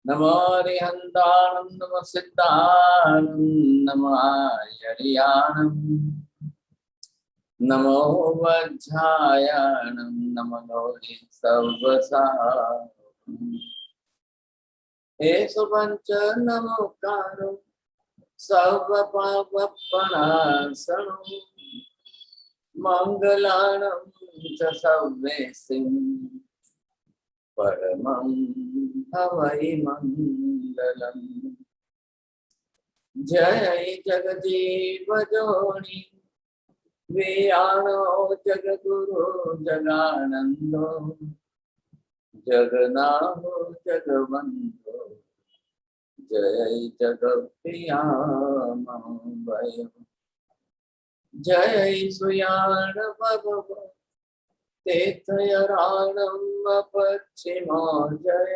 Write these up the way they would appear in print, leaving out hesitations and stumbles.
नमो हरिहन्ताणं नमः सिद्धाणं नमः आर्याणं नमो वज्रायणं नमो सर्वसारं एषु पञ्च नमोकारो सर्वपापप्रणाशनं मङ्गलानं च सर्वेसिं परमं हवै मङ्गलम्। जय जगजीव जोनि वियाणो जगगुरु जगानंदो जगनाहो जगवंदो जय जगप्रियामभय जय सुयाण भगव तीर्थयराणं पश्चिमो जय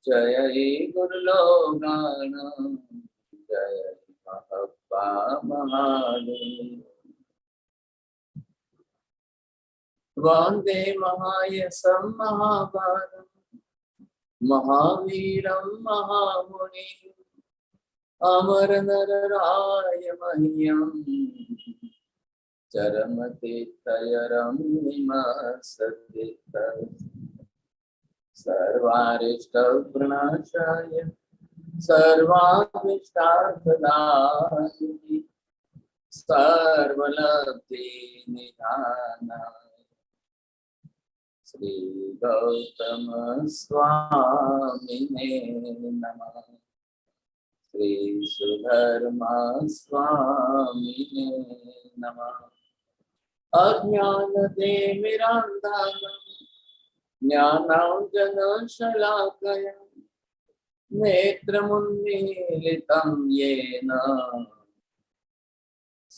जय गुरुलोगान जय महप्पा महादेव वंदे महायशं महाभारतं महावीरं महामुनि अमर नरराय मह्यं चरमतीर्थयरं निमस्सदित सर्वारिष्टप्रणाशाय सर्वाभीष्टार्थदायिने सर्वलब्धि निधानाय श्री गौतम स्वामिने नमः। श्री सुधर्मा स्वामिने नमः। अज्ञानतिमिरान्धः ज्ञानाञ्जनशलाकया नेत्रमुन्मीलितं येन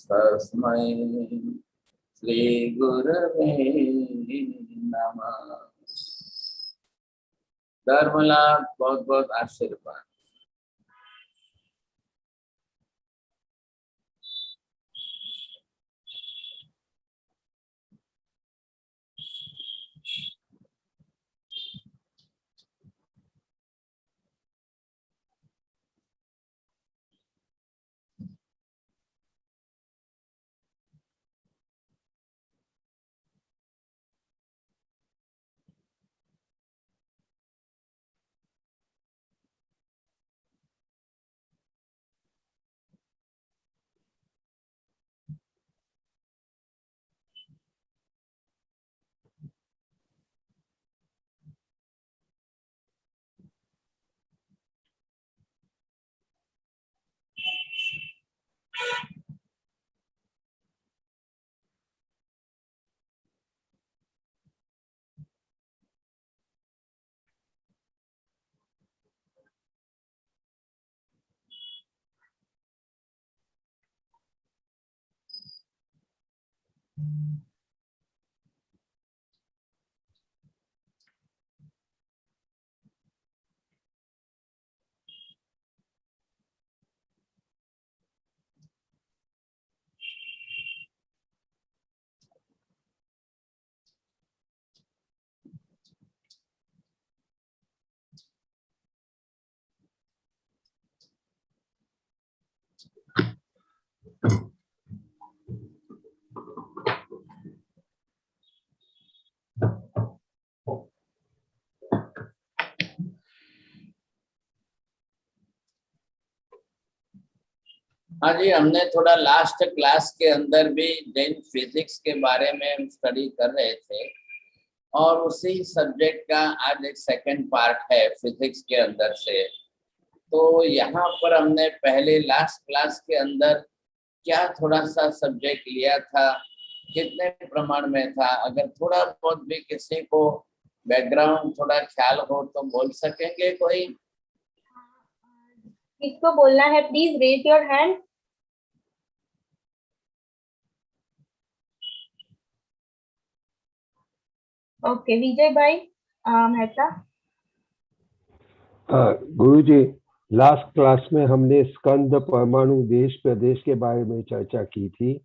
तस्मै श्रीगुरवे नमः। धर्मलाभ बहुत बहुत आशीर्वाद। हाँ जी, हमने थोड़ा लास्ट क्लास के अंदर भी जैन फिजिक्स के बारे में हम स्टडी कर रहे थे और उसी सब्जेक्ट का आज एक सेकंड पार्ट है फिजिक्स के अंदर से। तो यहाँ पर हमने पहले लास्ट क्लास के अंदर क्या थोड़ा सा सब्जेक्ट लिया था, कितने प्रमाण में था, अगर थोड़ा बहुत भी किसी को बैकग्राउंड थोड़ा ख्याल हो तो बोल सकेंगे कोई? किसको बोलना है please raise your hand. Okay Vijay भाई मेहता। गुरुजी, लास्ट क्लास में हमने स्कंद परमाणु देश प्रदेश के बारे में चर्चा की थी।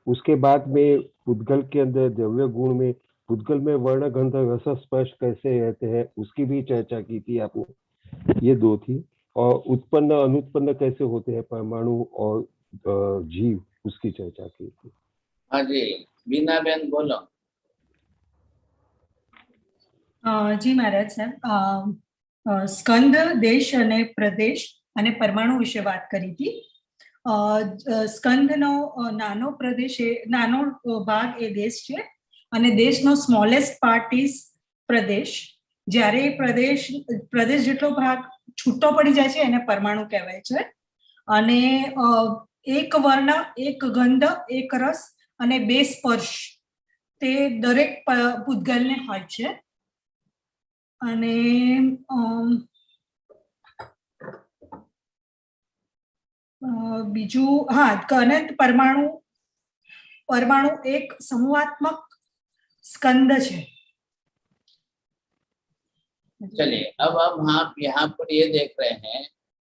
उसके बाद में पुद्गल के अंदर द्रव्य गुण में पुद्गल में वर्ण गंध रस स्पर्श कैसे रहते हैं उसकी भी चर्चा की थी आपने, ये दो थी। और उत्पन्न अनुत्पन्न कैसे होते हैं परमाणु और जीव, उसकी चर्चा की थी। हाँ जी, बीना बेन बोलो। जी महाराज साहब, સ્કંદ દેશ અને પ્રદેશ અને પરમાણુ વિશે વાત કરી હતી. સ્કંદનો નાનો પ્રદેશ નાનો ભાગ એ દેશ છે અને દેશનો સ્મોલેસ્ટ પાર્ટ ઇઝ પ્રદેશ. જ્યારે પ્રદેશ જેટલો ભાગ છૂટો પડી જાય છે એને પરમાણુ કહેવાય છે. અને એક વર્ણ, એક ગંધ, એક રસ અને બે સ્પર્શ તે દરેક પૂતગલને હોય છે. અને બીજું હા, અને પરમાણુ એક સમૂહાત્મક સ્કંદ છે. चलिए, अब हम यहाँ पर ये देख रहे हैं,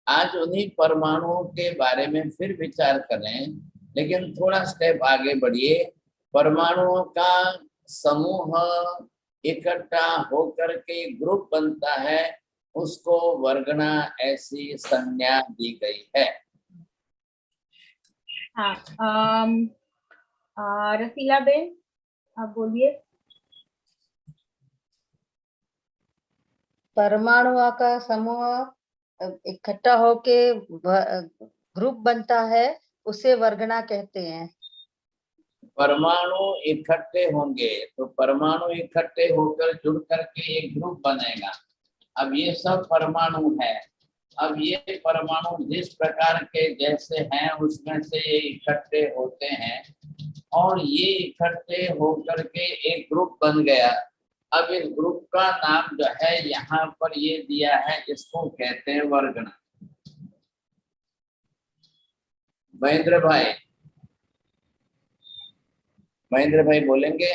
आज उन्हीं परमाणुओं के बारे में फिर विचार करें, लेकिन थोड़ा स्टेप आगे बढ़िए। परमाणुओं का समूह इकट्ठा होकर के ग्रुप बनता है, उसको वर्गना ऐसी संज्ञा दी गई है। हाँ, रसीला बेन आप बोलिए। परमाणुओं का समूह इकट्ठा होके ग्रुप बनता है, उसे वर्गना कहते हैं। परमाणु इकट्ठे होंगे तो परमाणु इकट्ठे होकर जुड़ करके एक ग्रुप बनेगा। अब ये सब परमाणु है, अब ये परमाणु जिस प्रकार के जैसे हैं उसमें से ये इकट्ठे होते हैं और ये इकट्ठे होकर के एक ग्रुप बन गया। अब इस ग्रुप का नाम जो है यहाँ पर ये दिया है, इसको कहते हैं वर्गना। महेंद्र भाई बोलेंगे।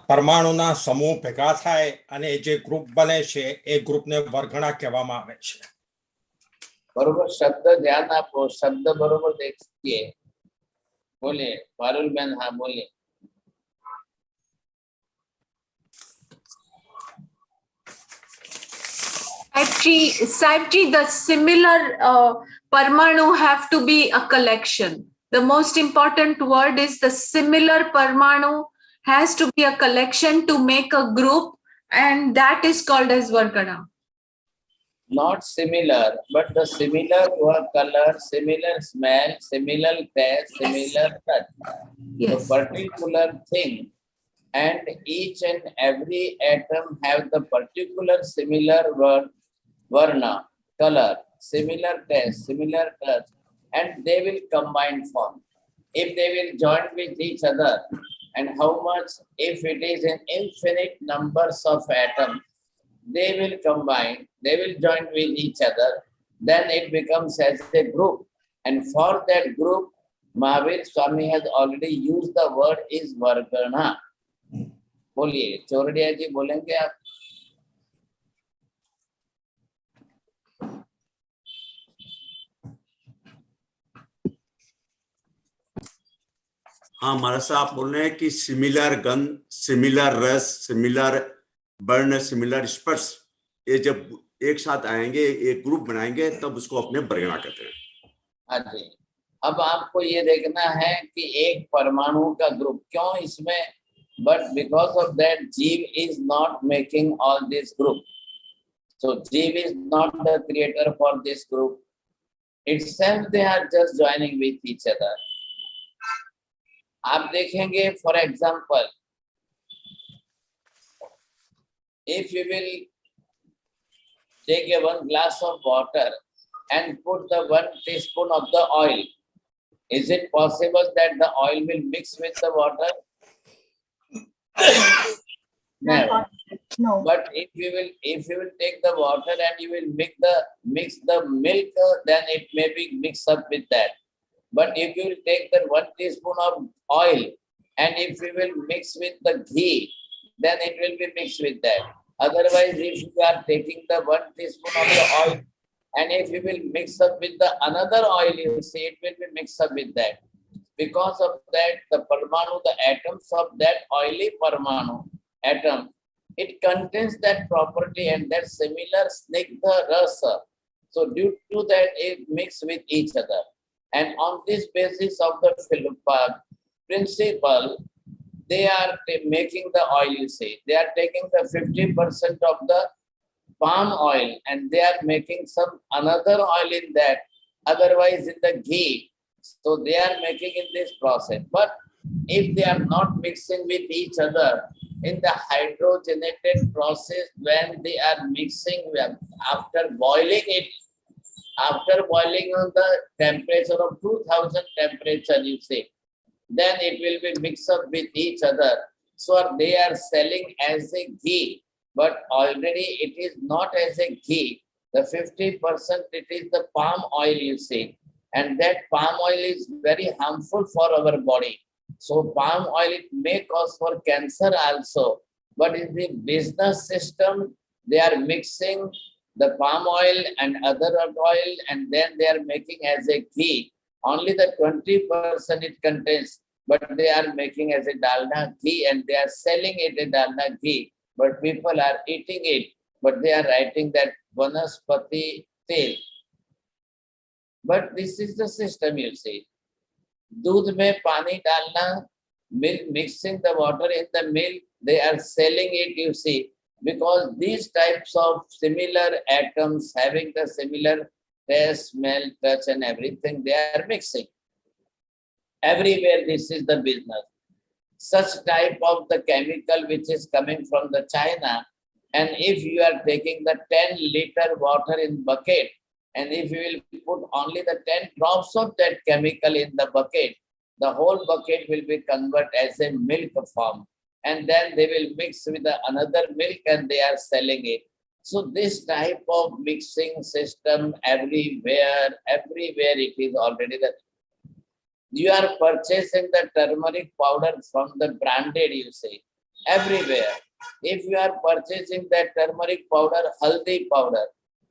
પરમાણુના સમૂહ ભેગા થાય અને જે ગ્રુપ બને છે એ ગ્રુપને વર્ગણા કહેવામાં આવે છે. बरोबर शब्द ध्यान आपको, शब्द बरोबर देखिए। बोलिए पारुल बहन, हाँ बोलिए। Saibji, the similar Parmanu have to be a collection. The most important word is the similar Parmanu has to be a collection to make a group, and that is called as Vargana. Not similar, but the similar color, similar smell, similar taste, similar touch. Yes. The particular thing, and each and every atom have the particular similar word, varna, color, similar taste, similar touch, and they will combine form. If they will join with each other, and how much, if it is in infinite numbers of atoms, they will combine, they will join with each other, then it becomes as a group. And for that group, Mahavir Swami has already used the word is Vargana. बोलिए चौरडिया जी, बोलेंगे आप। हाँ महाराज साहब बोल रहे हैं कि similar गंध, सिमिलर रस, सिमिलर वर्ण, सिमिलर स्पर्श, ये जब एक साथ आएंगे, एक ग्रुप बनाएंगे, तब उसको अपने वर्गना कहते हैं। हाँ जी, अब आपको ये देखना है कि एक परमाणु का ग्रुप क्यों इसमें, but because of that Jeev is not making all this group. So Jeev is not the creator for this group. Itself they are just joining with each other. आप देखेंगे, for example, if you will take a 1 glass of water and put the 1 teaspoon of the oil, is it possible that the oil will mix with the water? Never. No. But if you will take the water and you will mix the milk, then it may be mixed up with that. But if you will take the 1 teaspoon of oil and if you will mix with the ghee, then it will be mixed with that. Otherwise, if you are taking the 1 teaspoon of the oil and if you will mix up with the another oil, you see it will be mixed up with that. Because of that, the Parmanu, the atoms of that oily Parmanu atom, it contains that property and that similar snigdha rasa. So due to that, it mix with each other. And on this basis of the principle, they are making the oil, you see. They are taking the 50% of the palm oil and they are making some another oil in that, otherwise in the ghee. So they are making in this process. But if they are not mixing with each other in the hydrogenated process, when they are mixing after boiling it, after boiling on the temperature of 2000 temperature, you see, then it will be mixed up with each other. So they are selling as a ghee, but already it is not as a ghee. The 50% it is the palm oil, you see, and that palm oil is very harmful for our body. So palm oil, it may cause for cancer also, but in the business system, they are mixing the palm oil and other oil, and then they are making as a ghee. Only the 20% it contains, but they are making as a dalna ghee and they are selling it a dalna ghee. But people are eating it, but they are writing that vanaspati tel. But this is the system, you see. Doodh mein pani dalna, milk, mixing the water in the milk, they are selling it, you see, because these types of similar atoms having the similar taste, smell, touch and everything, they are mixing. Everywhere this is the business. Such type of the chemical which is coming from the China, and if you are taking the 10-liter water in bucket, and if you will put only the 10 drops of that chemical in the bucket, the whole bucket will be converted as a milk form. And then they will mix with another milk and they are selling it. So this type of mixing system everywhere it is already there. You are purchasing the turmeric powder from the branded, you say, everywhere. If you are purchasing that turmeric powder, haldi powder,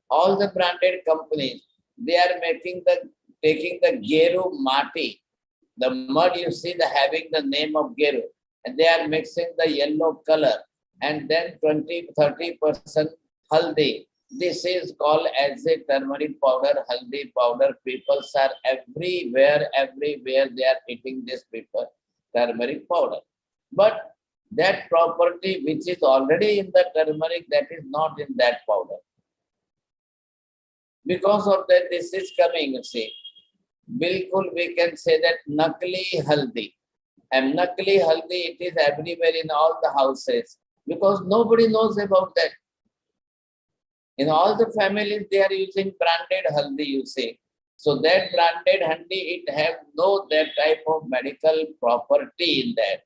all the branded companies, they are taking the Geru Mati, the mud, you see, the having the name of Geru, and they are mixing the yellow color, and then 20-30% haldi. This is called as a turmeric powder, haldi powder. People are everywhere they are eating this paper, turmeric powder. But that property which is already in the turmeric, that is not in that powder. Because of that, this is coming, you see. Bilkul, we can say that nakli haldi. And nakli haldi, it is everywhere in all the houses. Because nobody knows about that. In all the families, they are using branded haldi, you say. So that branded haldi, it have no that type of medical property in that.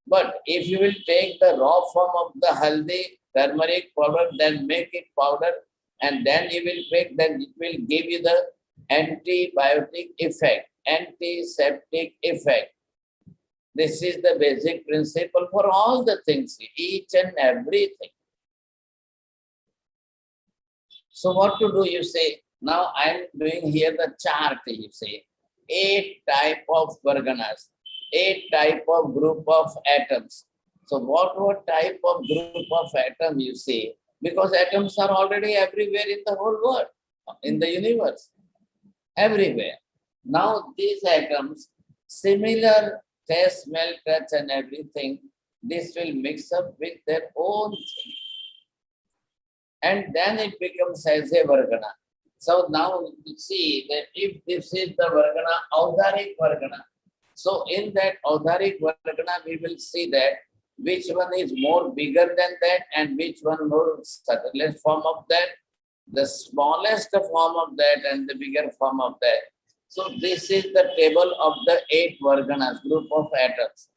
But if you will take the raw form of the haldi, turmeric powder, then make it powder, and then you will make, then it will give you the antibiotic effect, antiseptic effect. This is the basic principle for all the things, each and everything. So what to do, you say? Now I am doing here the chart, you say. 8 type of varganas, 8 type of group of atoms. So what type of group of atom you say? Because atoms are already everywhere in the whole world, in the universe, everywhere. Now these atoms, similar taste, smell, touch and everything, this will mix up with their own thing. And then it becomes as a vargana. So now you see that if this is the vargana, audharic vargana. So in that audharic vargana, we will see that which one is more bigger than that and which one more subtlest form of that, the smallest form of that and the bigger form of that. So this is the table of the 8 varganas, group of atoms.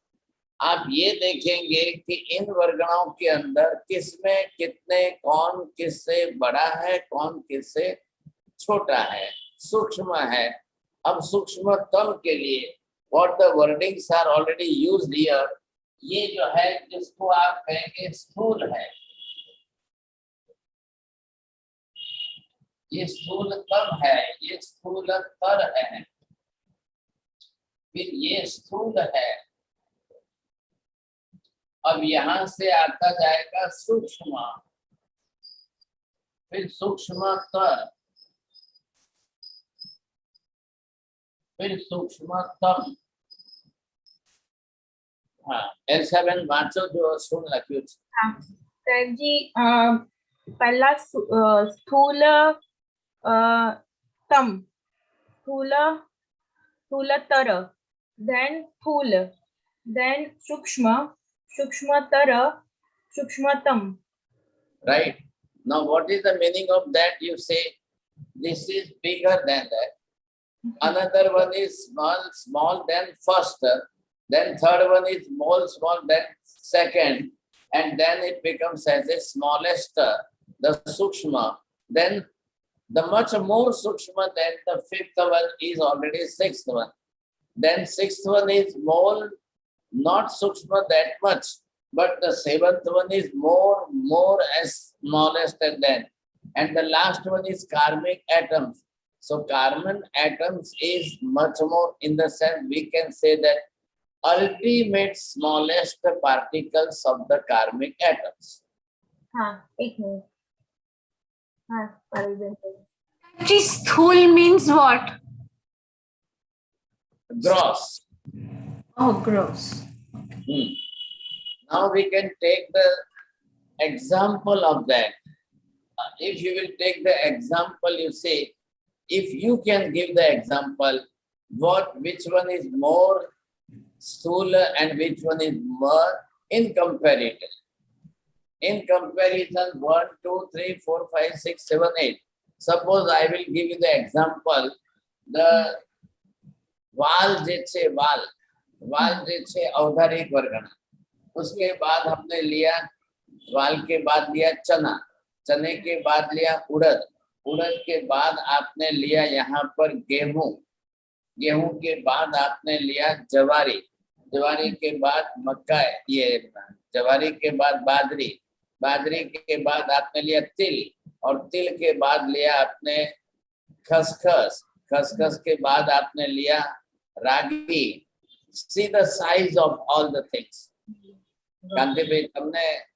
आप ये देखेंगे कि इन वर्गणाओं के अंदर किसमें कितने, कौन किससे बड़ा है, कौन किससे छोटा है, सूक्ष्म है. अब सूक्ष्मतम के लिए what the wordings are already used here, ये जो है जिसको आप कहेंगे स्थूल है, ये स्थूलतम है, ये स्थूलतर है. फिर ये स्थूल है। अब यहाँ से आता जाएगा सूक्ष्म, फिर सूक्ष्मतर, फिर सूक्ष्मतम। हाँ, L7 वाचो जो सुन लख्यु छे। हाँ, सर जी पहला स्थूल तम, स्थूलतर, then स्थूल, then सूक्ष्म, सूक्ष्मतर, सूक्ष्मतम. Right. Now what is the meaning of that? You say this is bigger than that. Another one is small than first. Then third one is small than second. And then it becomes as a smallest, the sukshma. Then the much more sukshma than the fifth one is already sixth one. Then sixth one is more, not sukshma that much. But the seventh one is more as smallest than that. And the last one is karmic atoms. So carbon atoms is much more, in the sense we can say that ultimate smallest particles of the karmic atoms. हाँ, एक minute. हाँ, परवेश. Sthul means what? Gross. Oh, gross. Now we can take the example of that. If you will take the example, you say, if you can give the example, which one is more sthula and which one is more in comparison. In comparison, 1, 2, 3, 4, 5, 6, 7, 8. Suppose I will give you the example, the वाल जे छे वाल जे छे औधारिक वर्गना. उसके बाद हमने लिया वाल के बाद लिया चने के बाद लिया उड़द के बाद आपने लिया यहाँ पर गेहूं के बाद आपने लिया जवारी के बाद मक्का, ये जवारी के बाद बाजरी के बाद आपने लिया तिल, और तिल के बाद लिया आपने खसखस के बाद आपने लिया रागी. See the size of all the things.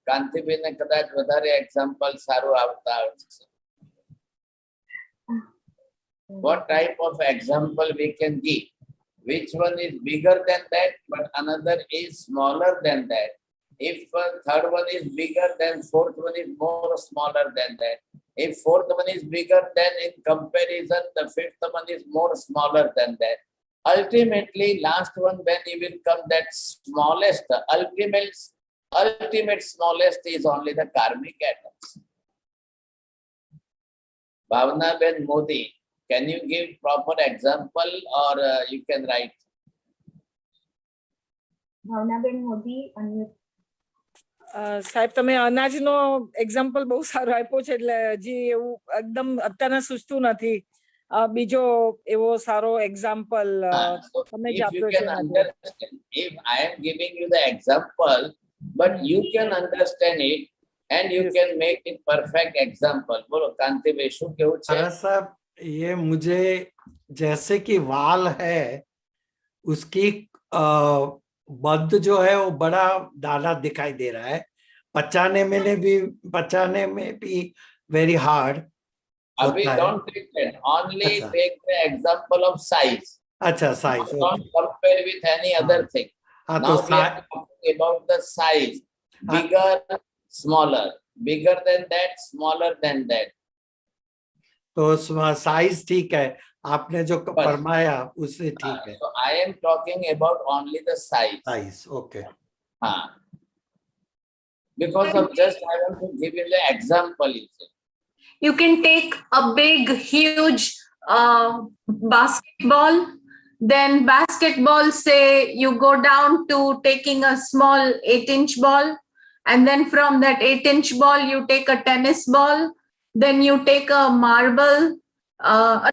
Kantibhai ને કદાચ વધારે એક્ઝામ્પલ સારું આવતા આવશે. What type of example we can give? Which one is bigger than that, but another is smaller than that? If third one is bigger, then fourth one is more smaller than that. If fourth one is bigger, then in comparison, the fifth one is more smaller than that. Ultimately, last one, when you will come that smallest, ultimate smallest is only the karmic atoms. Bhavna Ben Modi, can you give proper example or you can write? ભાવના બેન મોદી અને સાહેબ તમે અનાજનો example બહુ સારો આપ્યો છે, એટલે હજી એવું એકદમ અત્યારના સૂચતું નથી. બીજો એવો સારો એક્ઝામ્પલ તમે જ આપ્યો છે. If I am giving you the example, but you can understand it and you can make it perfect example. बोलो कांतिभाई શું કેવું છે? साहब ये मुझे जैसे कि वाल है उसकी बद्ध जो है वो बड़ा दाना दिखाई दे रहा है, पचाने में भी वेरी हार्ड. अभी don't take that, only take the example of size. अच्छा, size. Don't compare with any other thing. Now we are talking about the size, bigger, smaller, bigger than that, smaller than that. तो size ठीक है, आपने जो फरमाया उससे ठीक है. So I am talking about only the size. Size, okay. हाँ. Because of just I want to give you the example. You can take a big, huge basketball. Then basketball, say you go down to taking a small 8-inch ball. And then from that 8-inch ball, you take a tennis ball. Then you take a marble,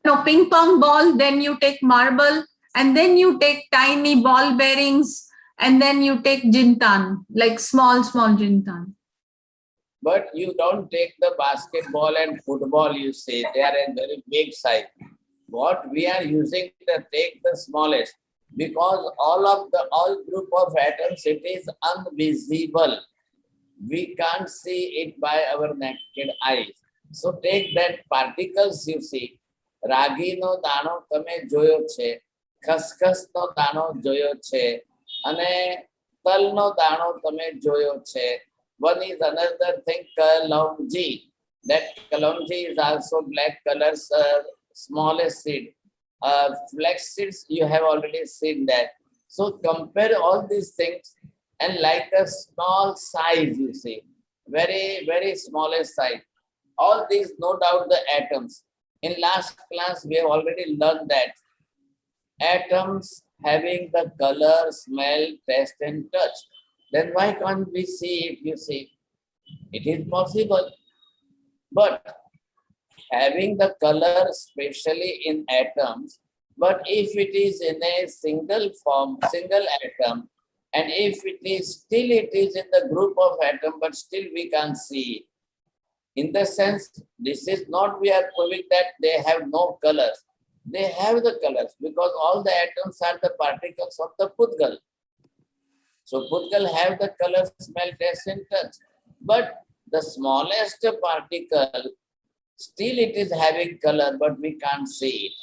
no, ping pong ball. Then you take marble. And then you take tiny ball bearings. And then you take jintan, like small jintan. But you don't take the basketball and football, you say, they are a very big size. What we are using to take the smallest. because all group of atoms, it is invisible. We can't see it by our naked eyes. So take that particles you see. રાગી નો દાણો તમે જોયો છે, ખસખસ નો દાણો જોયો છે, અને તલ નો દાણો તમે જોયો છે. One is another thing, kalonji. That kalonji is also black color, smallest seed. Flax seeds, you have already seen that. So compare all these things, and like a small size, you see, very smallest size. All these, no doubt, the atoms. In last class, we have already learned that atoms having the color, smell, taste, and touch. Then why can't we see it? You see, it is possible. But having the color, especially in atoms, but if it is in a single form, single atom, and if it is in the group of atom, but still we can't see it. In the sense, this is not we are proving that they have no colors. They have the colors because all the atoms are the particles of the Pudgal. So Pudgal have the color, smell, taste, and touch. But the smallest particle, still it is having color, but we can't see it.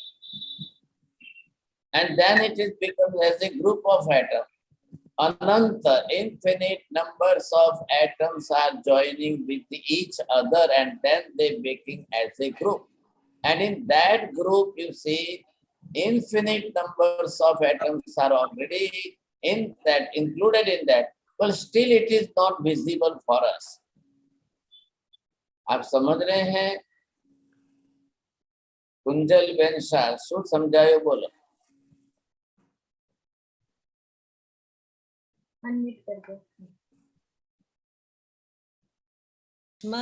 And then it is becomes as a group of atoms. Ananta, infinite numbers of atoms are joining with each other, and then they making as a group. And in that group, you see, infinite numbers of atoms are already in that, included in that, but still it is not visible for us. आप समझ रहे हैं? Kunjal Ben Shah, शू समझायो बोलो. Unmute कर दो.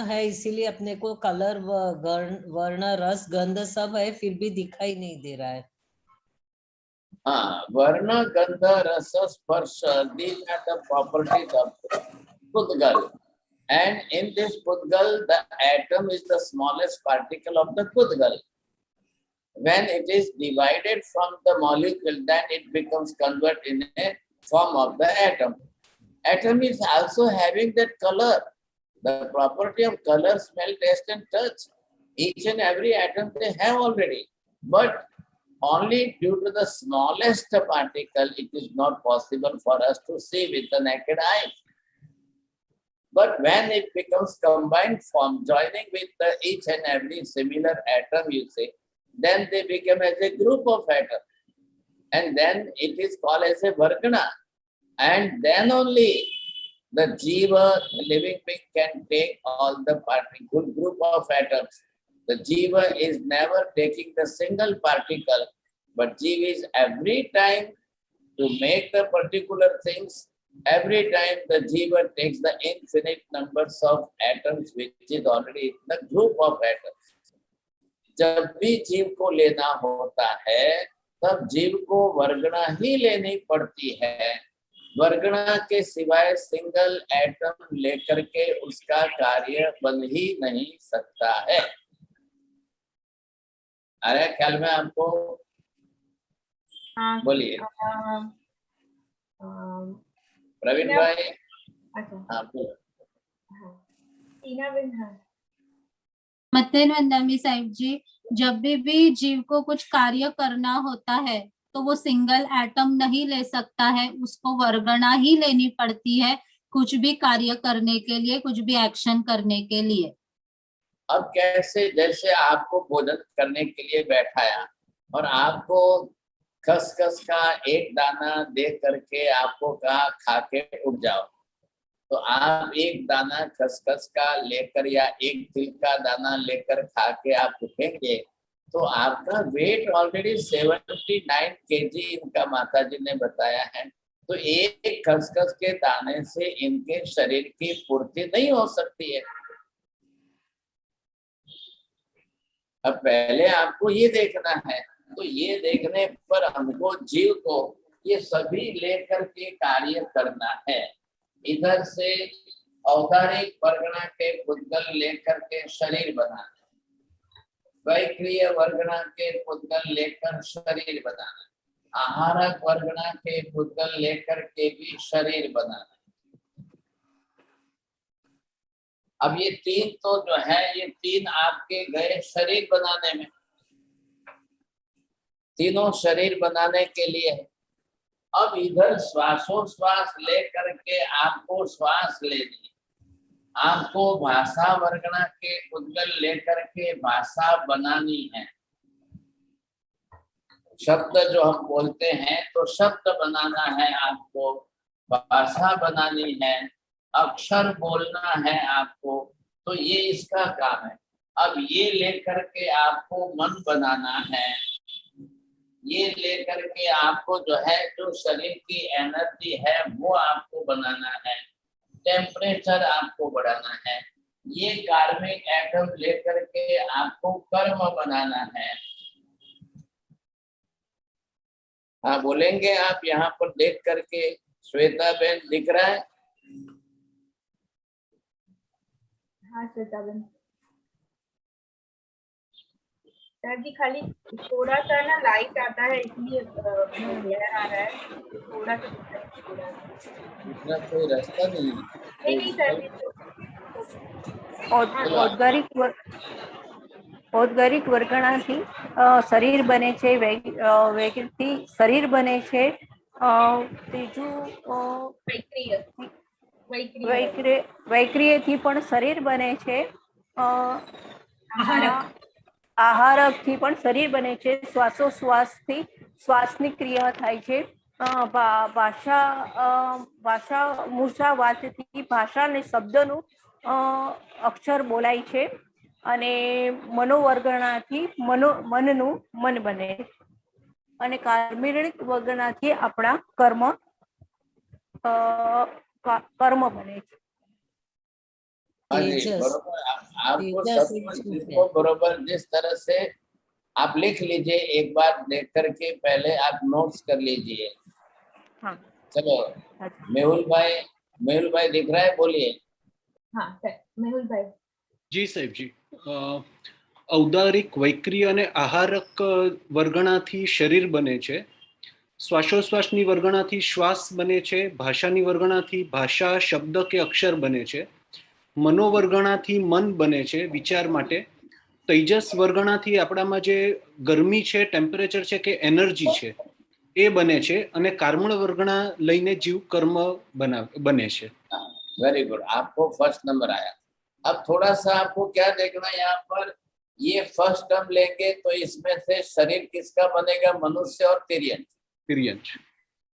है इसीलिए अपने को कलर, वर्ण, रस, गंध सब है, फिर भी दिखाई नहीं दे रहा है. हाँ, वर्ण, गंध, रस, स्पर्श, these are the properties of Pudgal. And in this Pudgal, the atom is the smallest particle of the Pudgal. When it is divided from the molecule, then it becomes converted in a form of the atom. Atom is also having that color, the property of color, smell, taste, and touch. Each and every atom they have already, but only due to the smallest particle, it is not possible for us to see with the naked eye. But when it becomes combined form, joining with each and every similar atom, you see, then they become as a group of atoms. And then it is called as a Vargana. And then only the Jiva, the living being, can take all the particle, group of atoms. The Jiva is never taking the single particle, but Jiva is every time to make the particular things, every time the Jiva takes the infinite numbers of atoms, which is already in the group of atoms. जब भी जीव को लेना होता है, तब जीव को वर्गणा ही लेनी पड़ती है. वर्गणा के सिवाय सिंगल एटम लेकर के उसका कार्य बन ही नहीं सकता है. अरे ख्याल में आपको? बोलिए प्रवीण भाई. हाँ बोलो. मतनंदामी साहिब जी, जब भी जीव को कुछ कार्य करना होता है तो वो सिंगल एटम नहीं ले सकता है, उसको वर्गणा ही लेनी पड़ती है कुछ भी कार्य करने के लिए, कुछ भी एक्शन करने के लिए. अब कैसे? जैसे आपको भोजन करने के लिए बैठाया और आपको खसखस का एक दाना दे करके आपको कहा खा के उठ जाओ, तो आप एक दाना खसखस का लेकर या एक तिल का दाना लेकर खा के आप उठेंगे, तो आपका वेट ऑलरेडी 79 kg इनका माता जी ने बताया है. तो एक खसखस के दाने से इनके शरीर की पूर्ति नहीं हो सकती है. अब पहले आपको ये देखना है, तो ये देखने पर हमको जीव को ये सभी लेकर के कार्य करना है. इधर से औदारिक वर्गणा के पुद्गल लेकर के शरीर बनाना, वैक्रिय वर्गणा के पुद्गल लेकर शरीर बनाना, आहारक वर्गना के पुद्गल लेकर के भी शरीर बनाना। अब ये तीन तो जो है, ये तीन आपके गए शरीर बनाने में, तीनों शरीर बनाने के लिए है। अब इधर श्वासोश्वास लेकर के आपको श्वास लेनी, आपको भाषा वर्गना के पुद्गल लेकर के भाषा बनानी है। शब्द जो हम बोलते हैं तो शब्द बनाना है आपको, भाषा बनानी है, अक्षर बोलना है आपको, तो ये इसका काम है। अब ये लेकर के आपको मन बनाना है, ये लेकर के आपको जो है, जो शरीर की एनर्जी है वो आपको बनाना है, टेम्परेचर आपको बढ़ाना है, ये कार्मिक एटम लेकर के आपको कर्म बनाना है। हाँ बोलेंगे आप यहाँ पर देख करके? श्वेता बहन दिख रहा है? हाँ श्वेता बहन। सर जी खाली थोड़ा सा ना लाइट आता है इसलिए ग्लेयर आ रहा है, थोड़ा सा दूसरा कोई रास्ता नहीं है। नहीं सर जी। औद्गारिक वर्गणाથી શરીર બને છે, વૈકૃતિ શરીર બને છે, ત્રીજું વૈક્રિયથી પણ શરીર બને છે, આહારકથી પણ શરીર બને છે, શ્વાસોશ્વાસથી શ્વાસની ક્રિયા થાય છે, ભાષા મૂર્છાવાતથી ભાષા અને શબ્દનું અક્ષર બોલાય છે, અને મનોવર્ગણાથી મનનું મન બને, અને કાર્મિક વર્ગણાથી આપણા કર્મ બને છે। आपको सब बरोबर जिस तरह से आप लिख लीजिए, एक बार देख करके पहले आप नोट्स कर लीजिए। हाँ। चलो मेहुल भाई दिख रहा है, बोलिए। हाँ सर, मेहुल भाई। जी साहेब जी, औदारिक वैक्रिय અને આહારક વર્ગણાથી શરીર બને છે, શ્વાસોશ્વાસની વર્ગણાથી શ્વાસ બને છે, ભાષાની વર્ગણાથી ભાષા શબ્દ કે અક્ષર બને છે, મનોવર્ગણાથી મન બને છે વિચાર માટે, તૈજસ વર્ગણાથી આપણામાં જે ગરમી છે, ટેમ્પરેચર છે કે એનર્જી છે એ બને છે, અને કાર્મણ વર્ગણા લઈને જીવ કર્મ બને છે। वेरी गुड, आपको फर्स्ट नंबर आया। अब थोड़ा सा आपको क्या देखना है यहाँ पर, ये फर्स्ट टर्म लेंगे तो इसमें से शरीर किसका बनेगा? मनुष्य और तिर्यंच।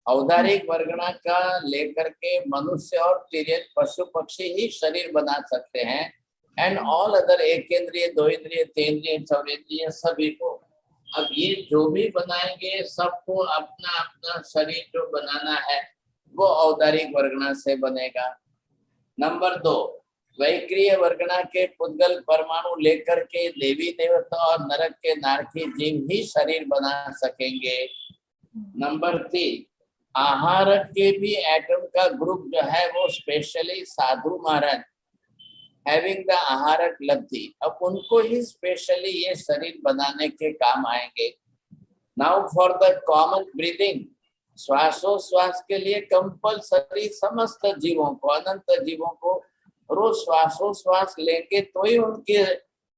औदारिक वर्गणा का लेकर के मनुष्य और तिर्यंच पशु पक्षी ही शरीर बना सकते हैं, एंड ऑल अदर एक इंद्रिय, दो इंद्रिय, तीन इंद्रिय, चौरेंद्रिय सभी को। अब ये जो भी बनाएंगे सबको अपना अपना शरीर जो बनाना है वो औदारिक वर्गणा से बनेगा। नंबर 2, वैक्रिय वर्गणा के पुद्गल परमाणु लेकर के देवी देवता और नरक के नारकी जीव ही शरीर बना सकेंगे। नंबर 3, आहारक के भी एटम का ग्रुप जो है वो specially Sadhu Maharaj having the आहारक लब्धि, अब उनको ही स्पेशली ये शरीर बनाने के काम आएंगे। Now for the common breathing, श्वासोश्वास के लिए कंपल्सरी समस्त जीवों को, अनंत जीवों को रोज श्वासोश्वास लेंगे तो ही उनकी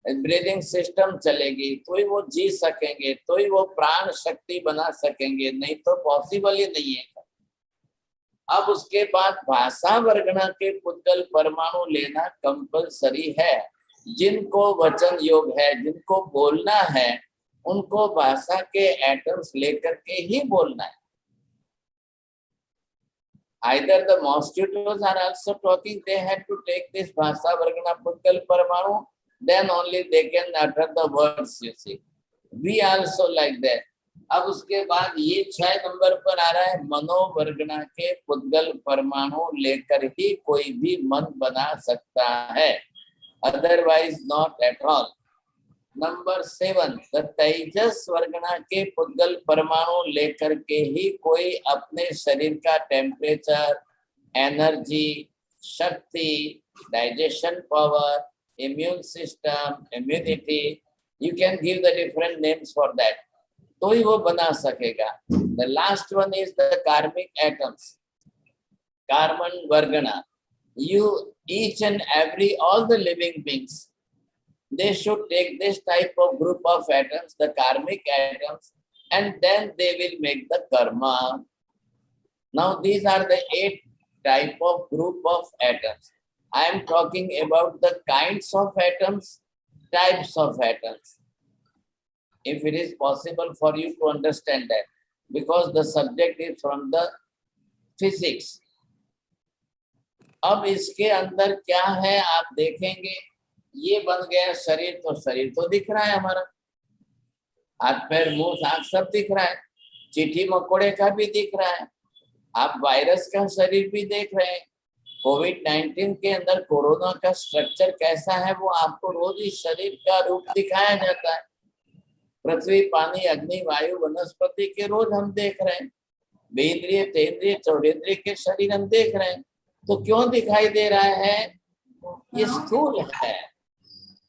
ब्रीदिंग सिस्टम चलेगी, तो ही वो जी सकेंगे, तो ही वो प्राण शक्ति बना सकेंगे, नहीं तो पॉसिबल ही नहीं है। अब उसके बाद भाषा वर्गणा के पुद्गल परमाणु लेना कंपल्सरी है। जिनको वचन योग है, जिनको बोलना है, उनको भाषा के एटम्स लेकर के ही बोलना है। Either the mosquitoes are also talking, they had to take this bhasa vargana putkal parmanu, then only they can utter the words, you see. We also like that. अब उसके बाद ये 6 नंबर पर आ रहा है, मनोवर्गना के पुद्गल परमाणु लेकर ही कोई भी मन बना सकता है, otherwise not at all. Number 7, the तेजस वर्गना के पुद्गल परमाणु लेकर के ही कोई अपने शरीर का टेम्परेचर, एनर्जी, शक्ति, digestion power, immune system, immunity, you can give the different names for that, तो ही वो बना सकेगा। The last one is the कार्मिक एटम्स, कार्बन वर्गना। You each and every all the living beings, they should take this type of group of atoms, the karmic atoms, and then they will make the karma. Now these are the 8 type of group of atoms. I am talking about the kinds of atoms, types of atoms. If it is possible for you to understand that, because the subject is from the physics. अब इसके अंदर क्या है आप देखेंगे, ये बन गया शरीर, तो शरीर तो दिख रहा है हमारा, हाथ पैर मुंह आँख सब दिख रहा है, चींटी मकोड़े का भी दिख रहा है, आप वायरस का शरीर भी देख रहे हैं। कोविड-19 के अंदर कोरोना का स्ट्रक्चर कैसा है वो आपको रोज इस शरीर का रूप दिखाया जाता है। पृथ्वी, पानी, अग्नि, वायु, वनस्पति के रोज हम देख रहे हैं। बेंद्रिय, तेंद्रिय, चौडेंद्रिय के शरीर हम देख रहे हैं। तो क्यों दिखाई दे रहा है? ये स्थूल है।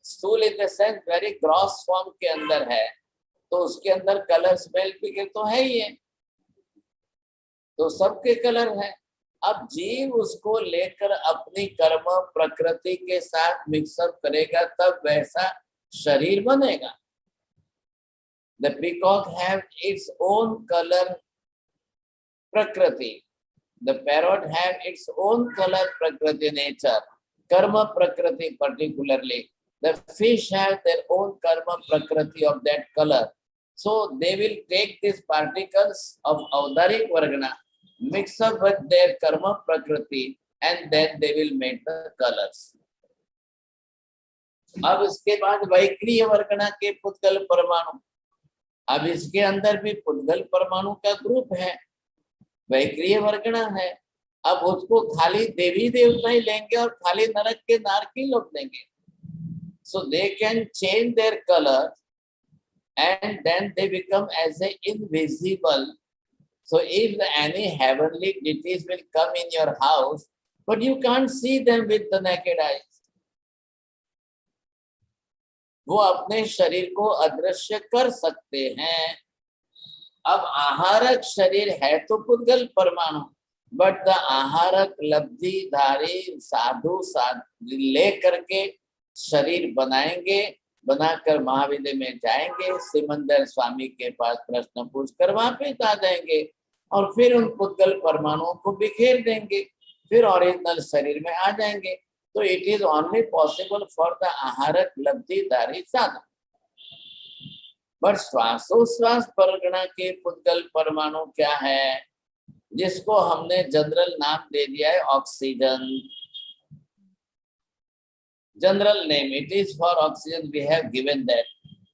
स्थूल in the sense very gross form के अंदर है, तो उसके अंदर कलर स्मेल फिगर तो है ही है, तो सबके कलर है। अब जीव उसको लेकर अपनी कर्म प्रकृति के साथ मिक्सअप करेगा तब वैसा शरीर बनेगा। The peacock have its own color prakriti. The parrot have its own color prakriti nature, karma prakriti particularly. The fish have their own karma prakriti of that color. So they will take these particles of Avdarik Vargana, mix up with their karma prakriti, and then they will make the colors. अब इसके बाद वैक्रिय वर्गना के पुद्गल परमाणु, अब इसके अंदर भी पुद्गल परमाणु का ग्रुप है, वैक्रिय वर्गना है। अब उसको खाली देवी देवता ही लेंगे और खाली नरक के नारकी लोग लेंगे। So they can change their color and then they become as a invisible. So if any heavenly deities will come in your house, but you can't see them with the naked eyes. वो अपने शरीर को अदृश्य कर सकते हैं। अब आहारक शरीर है तो पुद्गल परमाणु, बट द आहारक लब्धिधारी साधु ले करके शरीर बनाएंगे, बनाकर महाविद्य में जाएंगे, सिमंदर स्वामी के पास प्रश्न पूछकर वापिस आ जाएंगे और फिर उन पुद्गल परमाणुओं को बिखेर देंगे, फिर ओरिजिनल शरीर में आ जाएंगे। तो it is only possible for the आहारक लब्धिधारी साधु। बट श्वासोश्वास परगणा के पुद्गल परमाणु क्या है, जिसको हमने जनरल नाम दे दिया है oxygen. General name, it is for oxygen, we have given that.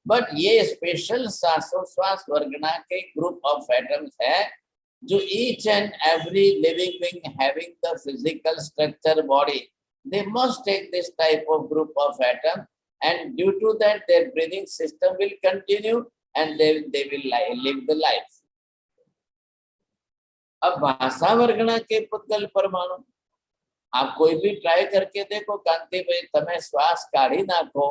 But ये स्पेशल श्वासोश्वास वर्गना के ग्रुप ऑफ एटम्स है जो each and every living being having the physical structure body, they must take this type of group of atom, and due to that their breathing system will continue and they will live the life. अब भाषा वर्गना के पुद्गल परमाणु आप कोई भी try करके देखो, कांति भाई तमें श्वास काढ़ी नाखो,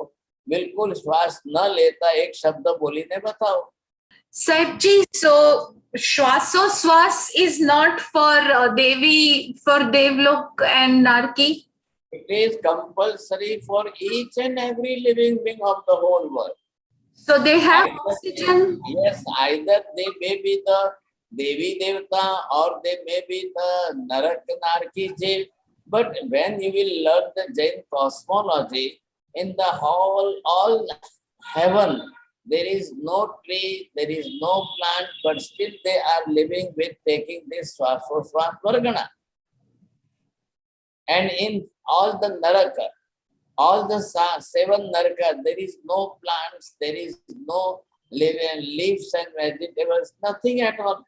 बिल्कुल श्वास न लेता एक शब्द बोलीने बताओ। Saibji, so Shwasoswas is not for Devi, for Devlok and Narki? It is compulsory for each and every living being of the whole world. So they have oxygen? Yes, either they may be the Devi Devata or they may be the Narak Narki Jiv. But when you will learn the Jain cosmology, in the whole, all heaven, there is no tree, there is no plant, but still they are living with taking this Swasoswas Vargana. And in all the Naraka, all the 7 Naraka, there is no plants, there is no leaves and vegetables, nothing at all.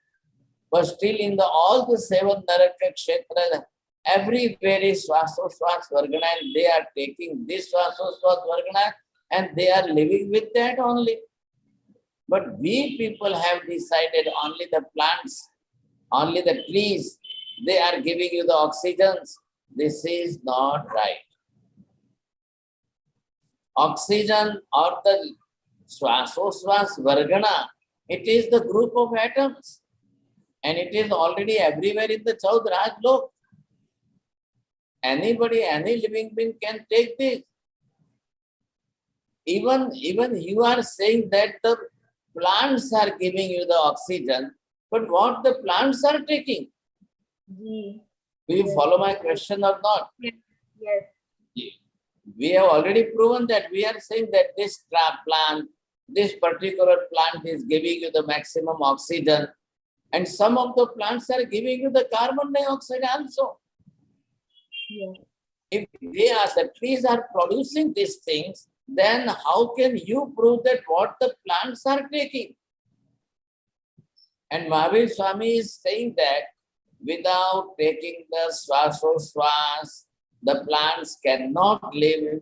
But still in the all the 7 Naraka Kshetra, everywhere is Swasoswas Vargana, and they are taking this Swasoswas Vargana and they are living with that only. But we people have decided only the plants, only the trees, they are giving you the oxygens. This is not right. Oxygen or the Swasoswas Vargana It is the group of atoms, and it is already everywhere in the Chaudraj Lok. Anybody, any living being can take this. Even you are saying that the plants are giving you the oxygen, but what the plants are taking? Ji. Do you follow my question or not? Yes. We have already proven that. We are saying that this plant, this particular plant is giving you the maximum oxygen, and some of the plants are giving you the carbon dioxide also. Yes. If they are, the trees are producing these things, then how can you prove that what the plants are taking? And Mahavir Swami is saying that without taking the swasoswas, the plants cannot live.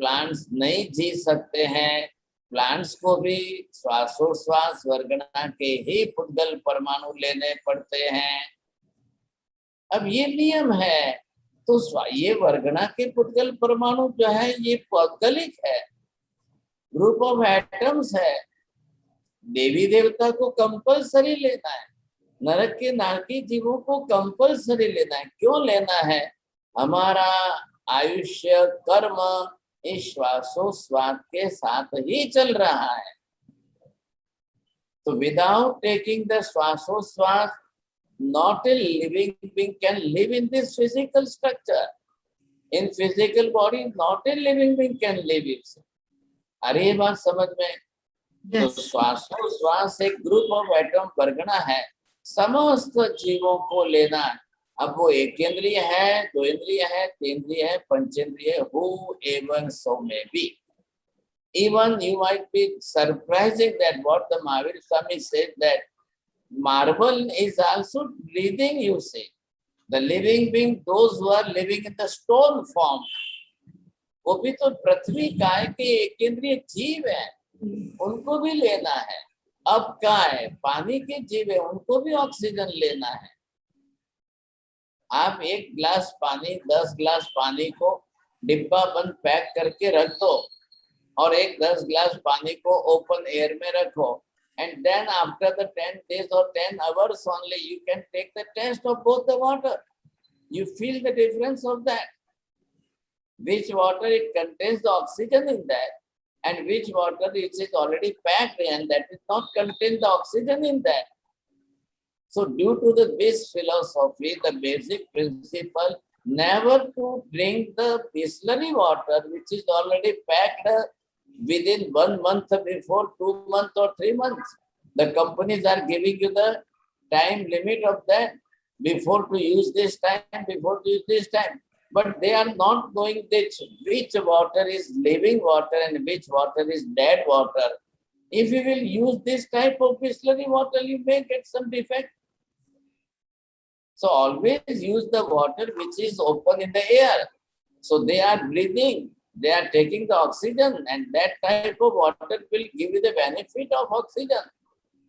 Plants नहीं जी सकते हैं. Plants को भी श्वासोश्वास वर्गना के ही पुद्गल परमाणु लेने पड़ते हैं. अब ये नियम है, तो ये वर्गना के पुद्गल परमाणु जो है ये पौद्गलिक है, ग्रुप ऑफ एटम्स है. देवी देवता को कंपल्सरी लेना है, नरक के नारकी जीवों को कंपल्सरी लेना है. क्यों लेना है? हमारा आयुष्य कर्म इस श्वासोश्वास के साथ ही चल रहा है. तो विदाउट टेकिंग द श्वासोश्वास, not a living being can live in this physical structure. In physical body, not a living being can live it. अरे ये बात समझ में? तो श्वासोश्वास एक ग्रुप ऑफ एटम वर्गना है, समस्त जीवों को लेना है. अब वो एक इंद्रिय है, दो इंद्रिय है, तीन इंद्रिय है, पंचेंद्रिय, who even so may be. Even you might be surprising that what the Mahavir Swami said, that marble is also breathing, you say. The living being, those who are living in the stone form, वो भी तो पृथ्वी काय के एक इंद्रिय जीव है, उनको भी लेना है. अब काय है, पानी के जीव है, उनको भी ऑक्सीजन लेना है. आप एक गिलास पानी, 10 गिलास पानी को डिब्बा बंद पैक करके रख दो, और एक 10 गिलास पानी को ओपन एयर में रखो, and then after the 10 days or 10 hours only you can take the test of both the water. You feel the difference of that. Which water it contains the oxygen in that, and which water it is already packed and that is not contain the oxygen in that. So due to this philosophy, the basic principle, never to drink the distillery water which is already packed within 1 month before, 2 months or 3 months. The companies are giving you the time limit of that, before to use this time, before to use this time. But they are not knowing which water is living water and which water is dead water. If you will use this type of distillery water, you may get some defect. So always use the water which is open in the air. So they are breathing, they are taking the oxygen, and that type of water will give you the benefit of oxygen.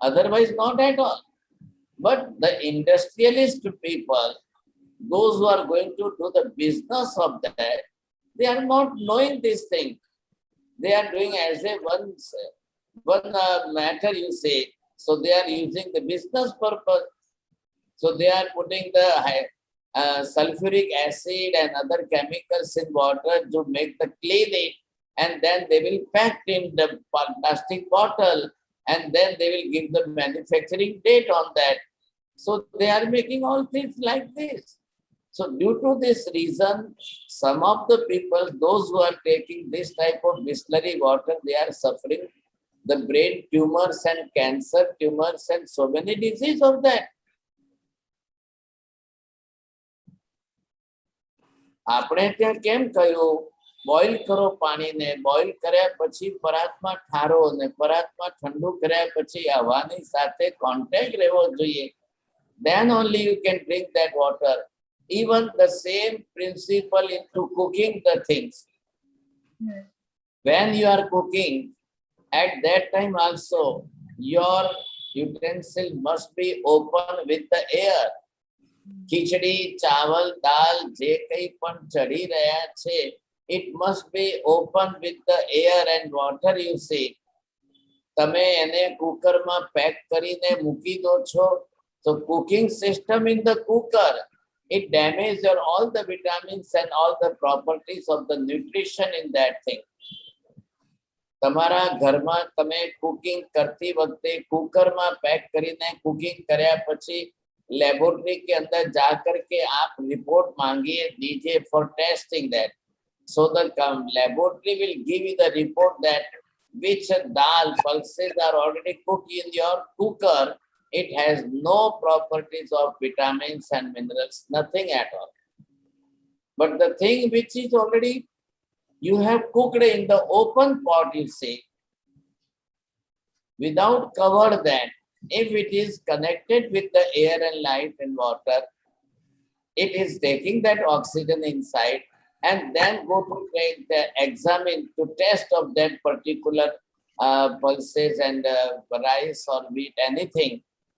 Otherwise, not at all. But the industrialist people, those who are going to do the business of that, they are not knowing this thing. They are doing as a one matter, you say. So they are using the business purpose. So they are putting the sulfuric acid and other chemicals in water to make the clean it, and then they will pack in the plastic bottle, and then they will give the manufacturing date on that. So they are making all things like this. So due to this reason, some of the people, those who are taking this type of distillery water, they are suffering the brain tumors and cancer tumors and so many diseases of that. આપણે ત્યાં કેમ કહ્યું, boil કરો પાણીને, boil કર્યા પછી પરાત્મા ઠારો ને પરાત્મા ઠંડુ કર્યા પછી હવાની સાથે કોન્ટેક્ટ રહેવો જોઈએ. Then only you can drink that water. Even the same principle into cooking the things. When you are cooking, at that time also, your utensil must be open with the air. खिचड़ी, चावल, दाल, जे कई पण चढ़ी रहा छे, it must be open with the air and water, you see. તમે એને કુકરમાં pack કરીને મૂકી દો છો, તો cooking system in the cooker, it damages all the vitamins and all the properties of the nutrition in that thing. તમારા ઘરમાં તમે કુકિંગ કરતી વખતે કુકરમાં પેક કરીને કુકિંગ કર્યા પછી લેબોરેટરી के अंदर जा करके आप रिपोर्ट मांगिए दीजिए for testing that, so the laboratory will give you the report that which dal pulses are already cooked in your cooker, it has no properties of vitamins and minerals, nothing at all. But the thing which is already you have cooked in the open pot, you see, without cover, that if it is connected with the air and light and water, it is taking that oxygen inside and then go to examine to test of that particular pulses and rice or wheat, anything,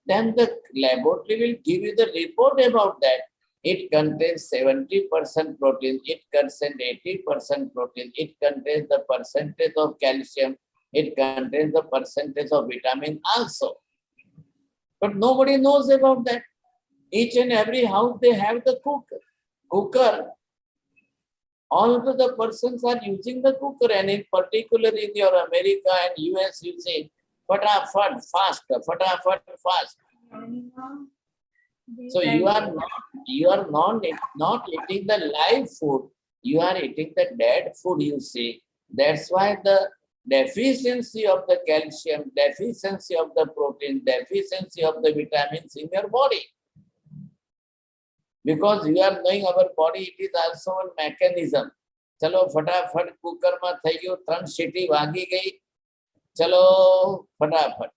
then the laboratory will give you the report about that. It contains 70% protein, it contains 80% protein, it contains the percentage of calcium, it contains the percentage of vitamin also. But nobody knows about that. Each and every house, they have the cooker. All of the persons are using the cooker, and in particular in your America and US, you say, fatafat, fast, fatafat, fast. So you are not eating the live food, you are eating the dead food, you see. That's why the deficiency of the calcium, deficiency of the protein, deficiency of the vitamins in your body. Because you are knowing our body, it is also a mechanism. चलो फटाफट cooker में થઈ ગયું, 3 सीटी વાગી ગઈ, ચલો ફટાફટ.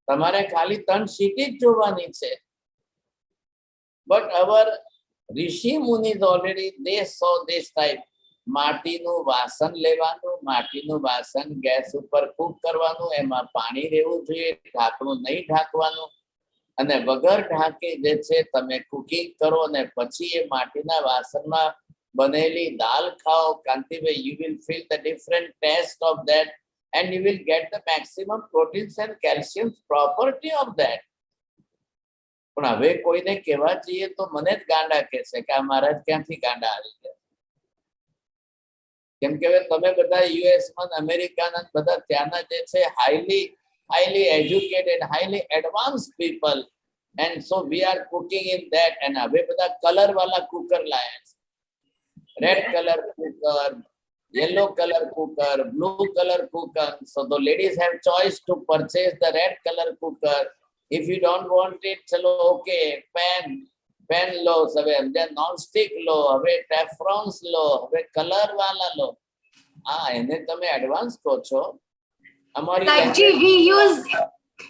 તમારે ખાલી 3 सीटी જ જોવાની છે. But our Rishi મુનિs already they saw this type. માટીનું વાસણ લેવાનું, માટીનું વાસણ ગેસ ઉપર કૂક કરવાનું, એમાં પાણી રહેવું જોઈએ, ઢાંકણું નહીં ઢાંકવાનું, અને વગર ઢાંકે જે છે તમે કુકિંગ કરો અને પછી એ માટીના વાસણમાં બનેલી દાલ ખાઓ. Kantibhai, you will feel the different taste of that and you will get the maximum proteins and calcium property of that. પણ હવે કોઈને કહેવા જઈએ તો મને જ ગાંડા કહેશે કે આ મહારાજ ક્યાંથી ગાંડા આવી ગયા. કેમ કે હવે તમે બધા યુએસ માં અમેરિકાના બધા ત્યાંના જે છે highly educated, highly advanced people, and so we are cooking in that. And હવે બધા કલર વાળા કુકર લાયા છે, red color cooker, yellow color cooker, blue color cooker. So the ladies have choice to purchase the red color cooker. If you don't want it, chalo okay, pan लो, હવે non stick લો, હવે teflons લો, હવે colour વાળા લો. એને તમે advance કહો છો.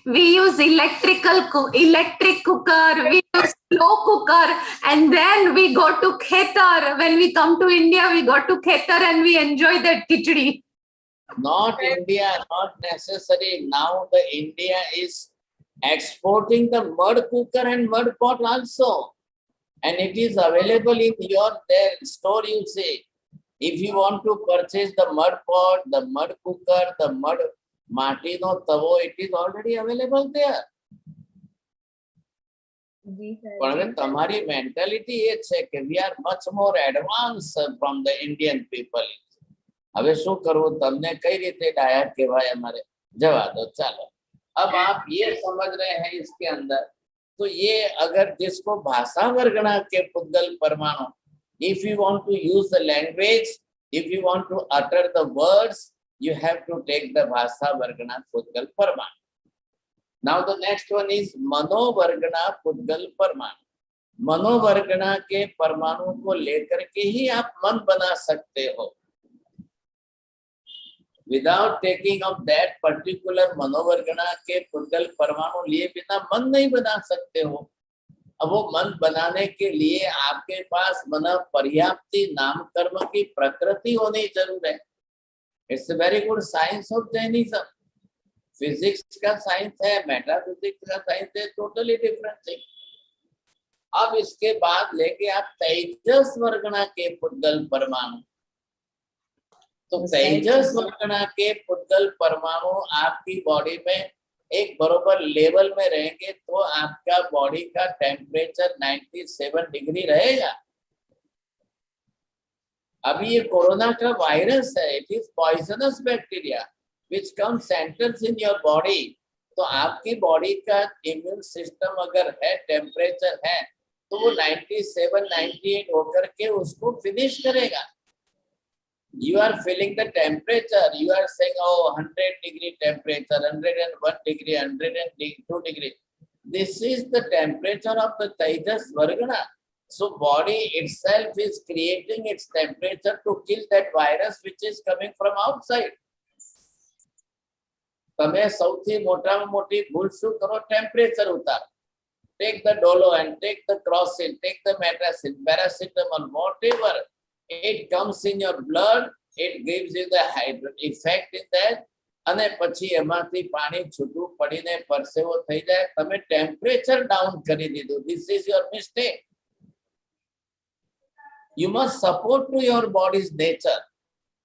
we use electric cooker, we use slow cooker, and then we go to Khetar. When we come to India, we go to Khetar and we enjoy that khichdi. Not India, not necessary. Now the India is exporting the mud cooker and mud pot also, and it is available in your their store, you say. If you want to purchase the mud pot, the mud cooker, the mud matino tavo, it is already available there. પણ હવે તમારી mentality એ છે કે we are much more advanced from the Indian people. હવે શું કરવું, તમને કઈ રીતે ડાયા કહેવાય અમારે? જવા દો, ચાલો. अब आप ये समझ रहे हैं इसके अंदर, तो ये अगर जिसको भाषा वर्गणा के पुद्गल परमाणु, if you want to use the language, if you want to utter the words, you have to take the भाषा वर्गणा पुद्गल परमाणु. Now the next one is मनोवर्गणा पुद्गल परमाणु. मनोवर्गणा के परमाणु को लेकर के ही आप मन बना सकते हो. Without taking of that particular मनोवर्गणा के पुद्गल परमाणु लिए बिना मन नहीं बना सकते हो. अब वो मन बनाने के लिए आपके पास मन पर्याप्ति नाम कर्म की प्रकृति होनी जरूर है. It's a very good science of Jainism. Physics का साइंस है, मेटाफिजिक्स का साइंस है, टोटली डिफरेंट थिंग. अब इसके बाद लेके आप तेजस वर्गणा के पुद्गल परमाणु. तो तेजस वर्गणा के पुद्गल परमाणु आपकी बॉडी में एक बरोबर लेवल में रहेंगे तो आपका बॉडी का टेम्परेचर 97 डिग्री रहेगा। अभी ये कोरोना का वायरस है, it is poisonous bacteria which comes enters in your body. तो आपकी बॉडी का इम्यून सिस्टम अगर है, टेम्परेचर है, तो वो 97 98 होकर के उसको फिनिश करेगा। You are feeling the temperature, you are saying, oh, 100 degree temperature, 101 degree, 102 degree. This is the temperature of the Tejas Vargana. So body itself is creating its temperature to kill that virus which is coming from outside. તમે સૌથી મોટામાં મોટી ભૂલ શું કરો? Temperature ઉતાર. Take the Dolo and take the Crocin, take the Metacin, paracetamol, whatever. It comes in your blood, it gives you the hydrogen effect in that, અને પછી એમાંથી પાણી છૂટું પડીને પરસેવો થઈ જાય. તમે ટેમ્પરેચર ડાઉન કરી દીધું. This is your mistake. You must support to your body's nature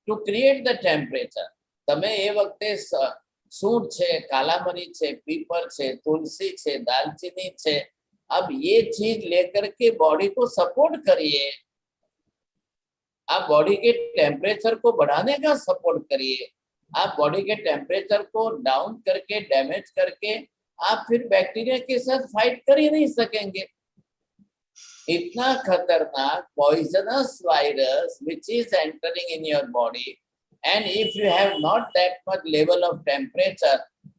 to create the temperature. તમે એ વખતે सूट છે, कालामरी છે, पीपल છે, तुलसी છે, दालचीनी છે, अब ये चीज लेकर के बॉडी को सपोर्ट करिए। आप बॉडी के टेम्परेचर को बढ़ाने का सपोर्ट करिए। आप बॉडी के टेम्परेचर को डाउन करके, डैमेज करके आप फिर बैक्टीरिया के साथ फाइट कर ही नहीं सकेंगे। इतना खतरनाक poisonous virus which is entering in your body, and if you have not that much level of temperature,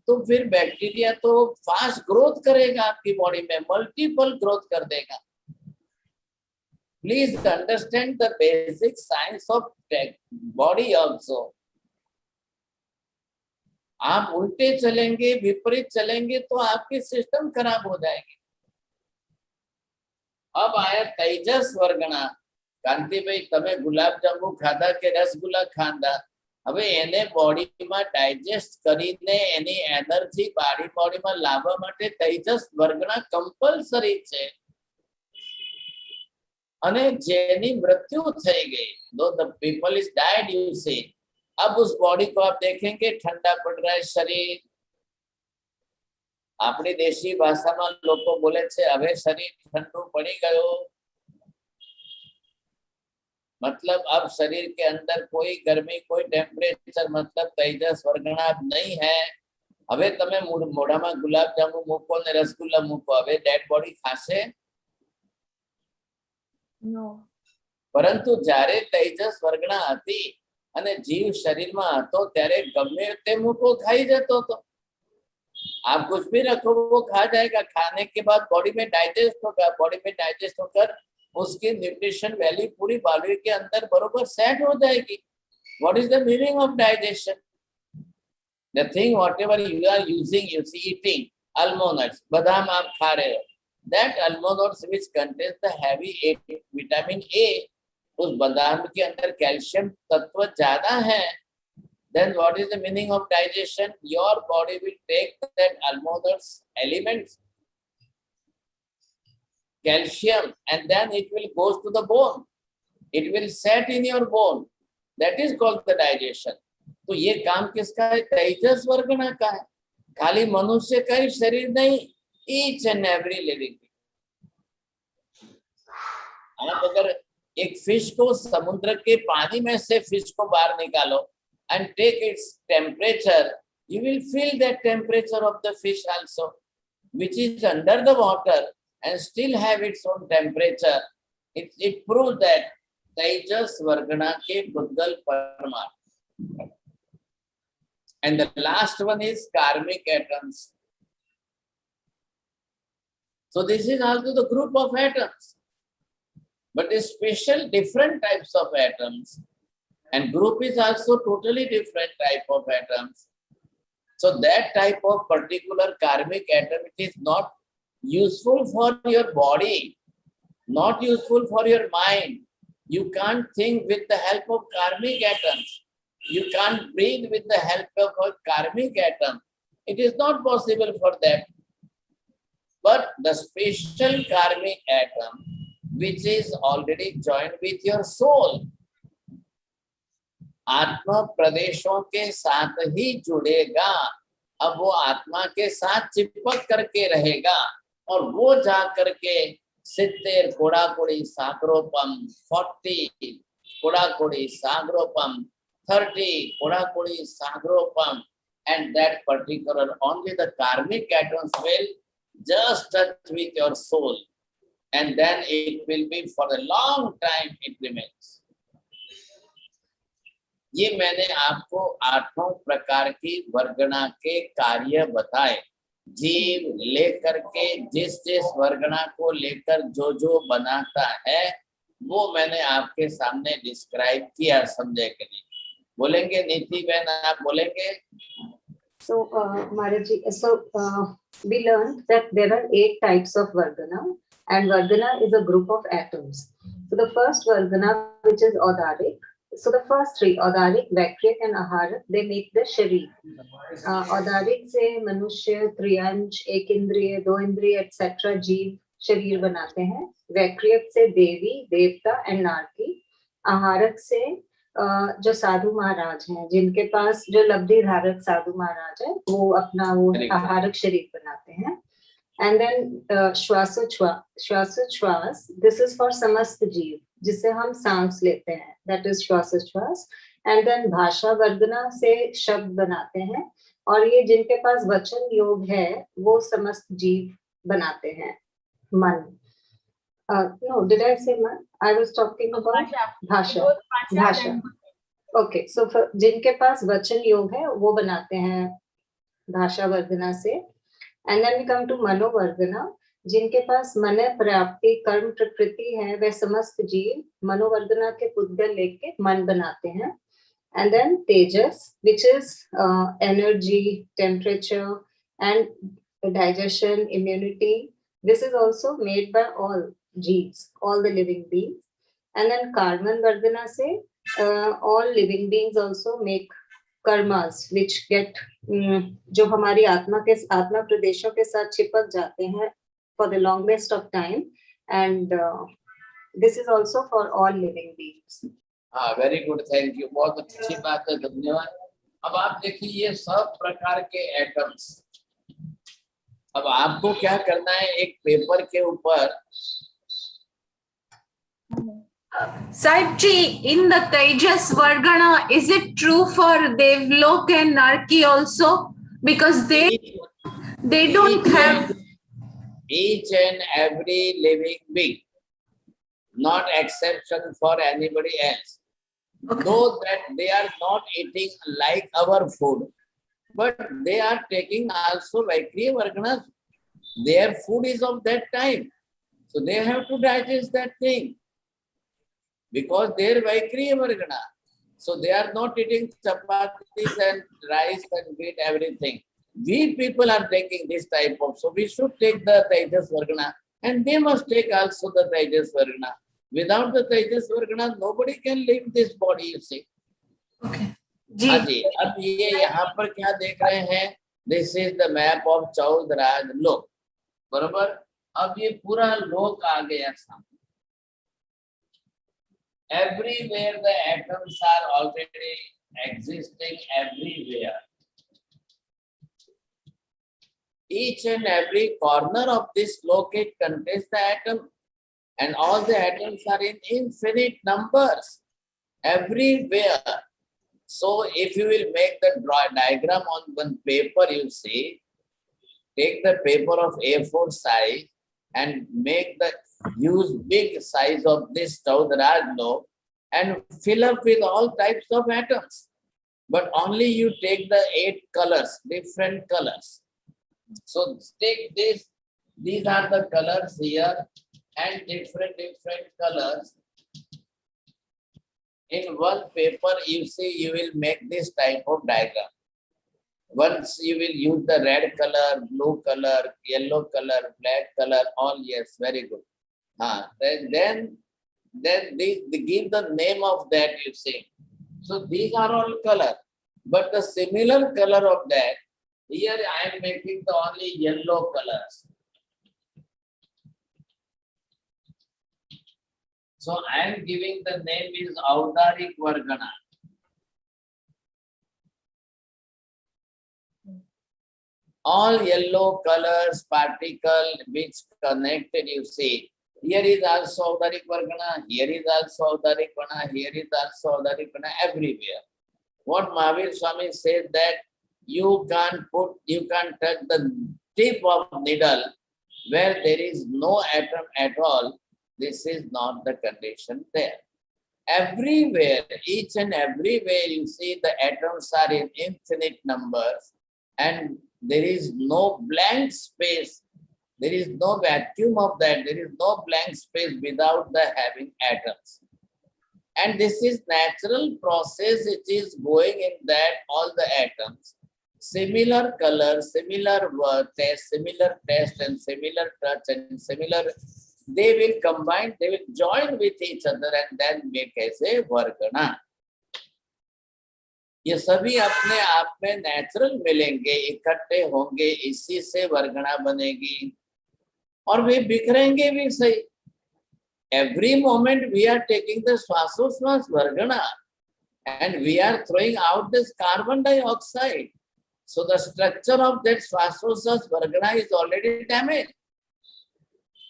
तो फिर बैक्टीरिया तो फास्ट ग्रोथ करेगा आपकी बॉडी में, मल्टीपल ग्रोथ कर देगा। Please understand the basic science of body also. आप उल्टे चलेंगे, विपरीत चलेंगे तो आपकी सिस्टम खराब हो जाएगी। अब आया तेजस वर्गना। कांति भाई, तमे गुलाब जांबू खाधा के रसगुल्ला खाधा, હવે એને બોડીમાં ડાયજેસ્ટ કરીને એની એનર્જી બોડીમાં લાવવા માટે તેજસ વર્ગના કંપલસરી છે। અને જેની મૃત્યુ થઈ ગઈ, though the people is died, you see, अब उस बॉडी को आप देखेंगे ठंडा पड़ रहा है शरीर। अपनी देशी भाषाમાં લોકો બોલે છે હવે શરીર ઠંડુ પડી ગયો, मतलब अब शरीर के अंदर कोई गर्मी, कोई टेम्परेचर, मतलब तेजस वर्गना नहीं है। હવે તમે મોઢામાં ગુલાબ જાંબુ મૂકો ને રસગુલ્લા મૂકો, હવે ડેડ બોડી ખાશે? નો। પરંતુ જ્યારે તેજસ વર્ગના હતી અને જીવ શરીરમાં હતો ત્યારે ગમે તે મૂકો ખાઈ जतो तो। आप कुछ भी रखो वो खा जाएगा। खाने के बाद बॉडी में डाइजेस्ट होगा, बॉडी में डाइजेस्ट होकर उसकी न्यूट्रिशन वैल्यू पूरी बॉडी के अंदर बरोबर सेट हो जाएगी। What is the meaning of digestion? The thing whatever you are using, you see eating almonds, बादाम आप खा रहे हो, दैट almonds which contains the heavy vitamin A, उस बादाम के अंदर कैल्शियम तत्व ज्यादा है। then what is the meaning of digestion? Your body will take that almonds elements, calcium, and then it will goes to the bone, it will set in your bone, that is called the digestion। तो ये काम किसका है? तेजस वर्गना का है। खाली मनुष्य का ही शरीर नहीं, each and every living being। आप अगर एक फिश को समुद्र के पानी में से फिश को बाहर निकालो and take its temperature, you will feel that temperature of the fish also, which is under the water and still have its own temperature। It proves that तेजस वर्गना के पुद्गल परमाणु। And the last one is karmic atoms। So this is also the group of atoms, but a special different types of atoms, and group is also totally different type of atoms। So that type of particular karmic atom, it is not useful for your body, not useful for your mind। You can't think with the help of karmic atoms, you can't breathe with the help of a karmic atom, it is not possible for that। But the special karmic atom which is already joined with your soul, आत्मा प्रदेशों के साथ ही जुड़ेगा, अब वो आत्मा के साथ चिपक करके रहेगा और वो जा करके 70 कोड़ाकोड़ी सागरोपम, 40 कोड़ाकोड़ी सागरोपम, 30 कोड़ाकोड़ी सागरोपम, and that particular only the karmic atoms will just touch with your soul, and then it will be for a long time it remains. ये मैंने आपको 8 प्रकार की वर्गना के कार्य बताए। जीव लेकर के जिस वर्गना को लेकर जो बनाता है वो मैंने आपके सामने डिस्क्राइब किया समझे के लिए। बोलेंगे नीति बहन, आप बोलेंगे? So, Maharaji, we learned that there are 8 types of Vargana, and Vargana is a group of atoms. So the first Vargana, which is Audarik. So the first 3, Audarik, Vaikriyak and Aharak, they make the Sharir. Audarik से मनुष्य, त्रियंश, एक इंद्रिय, 2 इंद्रिय, etc. जीव शरीर बनाते हैं। वैक्रियक से देवी, देवता एंड नारकी। आहारक से जो साधु महाराज हैं, जिनके पास जो लब्धि धारक साधु महाराज है, वो अपना वो आहारक शरीर बनाते हैं। एंड देन श्वासोच्छ्वास, दिस इज फॉर समस्त जीव, जिससे हम सांस लेते हैं, दैट इज श्वासोच्छ्वास। एंड देन भाषा वर्गना से शब्द बनाते हैं, और ये जिनके पास वचन योग है वो समस्त जीव बनाते हैं। मन, no, did I say man? I was talking about भाषा। Okay, so जिनके पास वचन योग है वो बनाते हैं भाषा वर्गना से। And then we come to मनोवर्गना, जिनके पास मन प्राप्ति कर्म प्रकृति है, वे समस्त जीव मनोवर्गना के पुद्गल लेके मन बनाते हैं। And then tejas, which is energy, temperature and digestion, immunity. This is also made by all jeeves, all the living beings. And then karman vardhana se all living beings also make karmas which get जो हमारी आत्मा प्रदेशों के साथ चिपक जाते हैं for the longest of time, and this is also for all living beings. Very good, thank you, बहुत अच्छी बात है, धन्यवाद। अब आप देखिए ये सब प्रकार के एटम्स, अब आपको क्या करना है, एक पेपर के ऊपर Sahib ji, in the Tejas Vargana, is it true for Devlok and Narki also? Because they don't have each and every living being, not exception for anybody else. Okay. Though that they are not eating like our food, but they are taking also Vaikriya Varganas. Their food is of that time, so they have to digest that thing because they are Vaikriya Vargana. So they are not eating chapatis and rice and wheat, everything. We people are taking this type of, so we should take the Tejas Vargana, and they must take also the Tejas Vargana. Without the Tejas Vargana, nobody can leave this body, you see. Okay. हाँ जी, अब ये यहाँ पर क्या देख रहे हैं, this is the map of चौदराज लोक, बराबर। अब ये पूरा लोक आ गया सामने। Everywhere the atoms are already existing everywhere. Each and every corner of this locate contains the atom, and all the atoms are in infinite numbers everywhere. So if you will make the diagram on one paper, you see, take the paper of A4 size and make the use big size of this Chaudaraj law and fill up with all types of atoms. But only you take the 8 colors, different colors. So take this, these are the colors here and different colors. In one paper, you see, you will make this type of diagram. Once you will use the red color, blue color, yellow color, black color, all yes, very good. Then they give the name of that, you see. So these are all color, but the similar color of that, here I am making the only yellow colors. So I am giving the name is Audarik Vargana. all yellow colors, particle which connected, you see. Here is also Audaric Vargana, here is also Audaric Vargana, here is also Audaric Vargana, everywhere. What Mahavir Swami said that you can't touch the tip of needle where there is no atom at all. This is not the condition there. Everywhere, each and everywhere, you see the atoms are in infinite numbers and there is no blank space. There is no vacuum of that. There is no blank space without the having atoms. And this is natural process. It is going in that all the atoms, similar color, similar taste, and similar touch and similar. They will combine, they will join with each other and then make as a vargana. ये सभी अपने आप में natural मिलेंगे, इकट्ठे होंगे, इसी से वर्गणा बनेगी और वे बिखरेंगे भी सही. Every moment we are taking the swasoswas vargana and we are throwing out this carbon dioxide. So the structure of that swasoswas vargana is already damaged.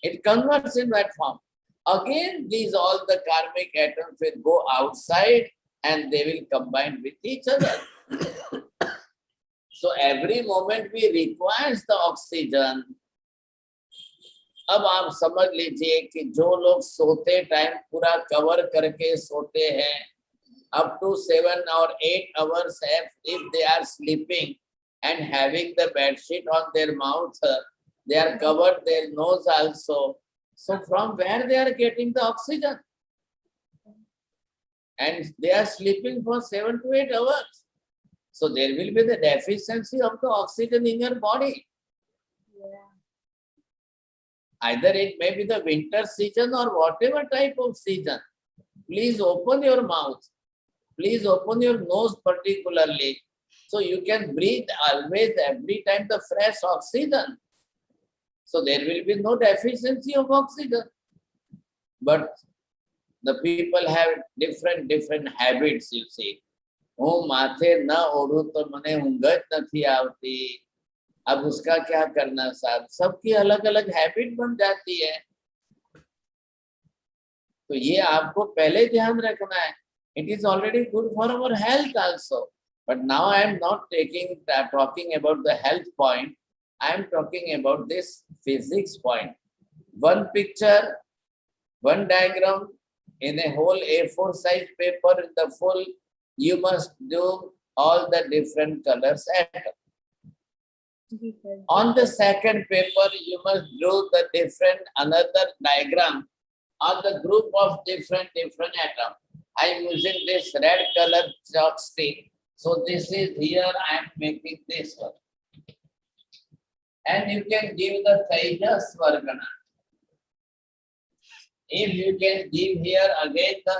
It converts in that form. Again, these all the karmic atoms will go outside and they will combine with each other. So every moment we requires the oxygen. अब आप समझ लीजिए कि जो लोग सोते time पूरा cover करके सोते हैं, up to 7 or 8 hours, if they are sleeping and having the bed sheet on their mouth, they are covered their nose also. So from where they are getting the oxygen? And they are sleeping for 7 to 8 hours. So there will be the deficiency of the oxygen in your body. Either it may be the winter season or whatever type of season. Please open your mouth. Please open your nose particularly. So you can breathe always, every time, the fresh oxygen. So there will be no deficiency of oxygen. But the people have different habits, you see. Oh, माथे न ओढ़ू तो मने ऊँघ नहीं आवती. अब उसका क्या करना साहब? सबकी अलग अलग हैबिट बन जाती है. तो ये आपको पहले ध्यान रखना है. It is already good for our health also. But now I am not talking about the health point. I am talking about this physics point. One picture, one diagram in a whole A4 size paper in the full, you must do all the different colors atoms. On the second paper, you must do the different another diagram on the group of different atoms. I am using this red color chalk stick. So this is here, I am making this one. And you can give the Tejas Vargana. If you can give here again the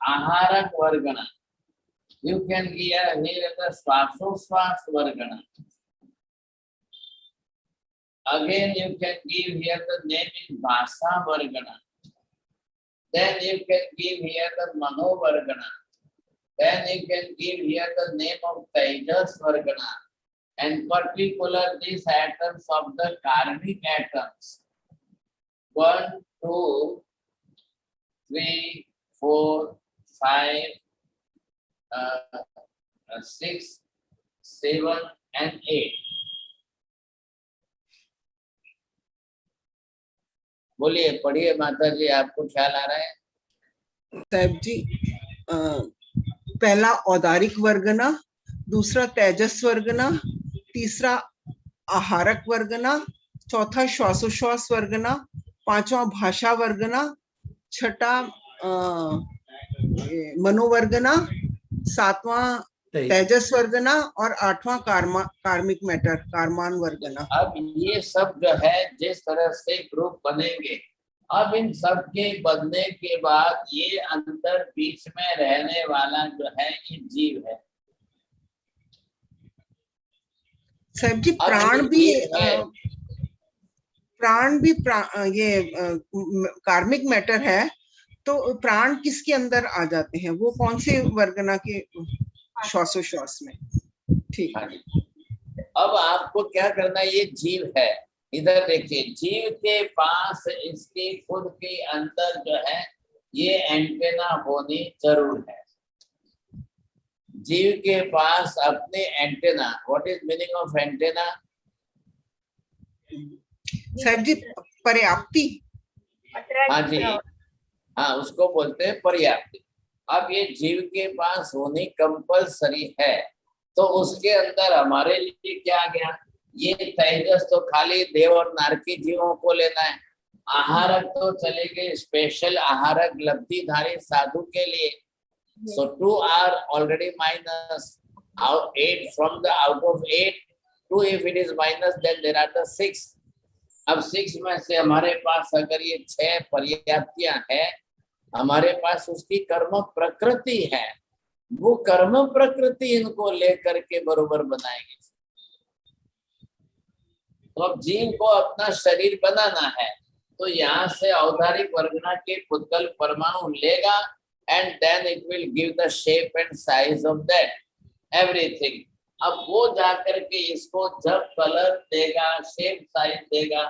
Aharak Vargana. You can give here the Swasoswas Vargana. Again, you can give here the name is Bhasa Vargana. Then you can give here the Mano Vargana. Then you can give here the name of Tejas Vargana. And particular these atoms of the karmic atoms. 1, 2, 3, 4, 5, 6, 7 and 8. बोलिए, पढ़िए माता जी, आपको ख्याल आ रहा है? साहब जी, पहला औदारिक वर्गना, दूसरा तेजस वर्गना, तीसरा आहारक वर्गना, चौथा श्वासोश्वास वर्गना, पांचवा भाषा वर्गना, छठा मनोवर्गना, सातवां तेजस वर्गना और आठवां कार्मिक मैटर कार्मान वर्गना. अब ये सब जो है जिस तरह से ग्रुप बनेंगे, अब इन सब के बनने के बाद ये अंदर बीच में रहने वाला जो है ये जीव है. साहब जी, प्राण भी ये कार्मिक मैटर है, तो प्राण किसके अंदर आ जाते हैं, वो कौन से वर्गना के श्वासोश्वास में? ठीक है। अब आपको क्या करना है, ये जीव है, इधर देखिए, जीव के पास इसके खुद के अंदर जो है ये एंटेना होनी जरूर है। जीव के पास अपने antenna, what is meaning of antenna? साहब जी पर्याप्ति। हाँ जी, हाँ उसको बोलते हैं पर्याप्ति। अब ये जीव के पास होनी कंपलसरी है, तो उसके अंदर हमारे लिए क्या आ गया, ये तेजस तो खाली देव और नारकी जीवों को लेना है, आहारक तो चले गए स्पेशल आहारक लब्धिधारी साधु के लिए। So 2 are already minus out 8 from the out of 8, 2 if it is minus then there are the 6. अब 6 में से हमारे पास अगर ये 6 पर्याप्तियां है, हमारे पास उसकी कर्म प्रकृति है, वो कर्म प्रकृति इनको लेकर के बरोबर बनाएगी। तो अब जीव को अपना शरीर बनाना है, तो यहाँ से औदारिक वर्गना के पुद्गल परमाणु लेगा and then it will give the shape and size of that everything. अब वो जाकर के इसको जब कलर देगा, शेप साइज देगा,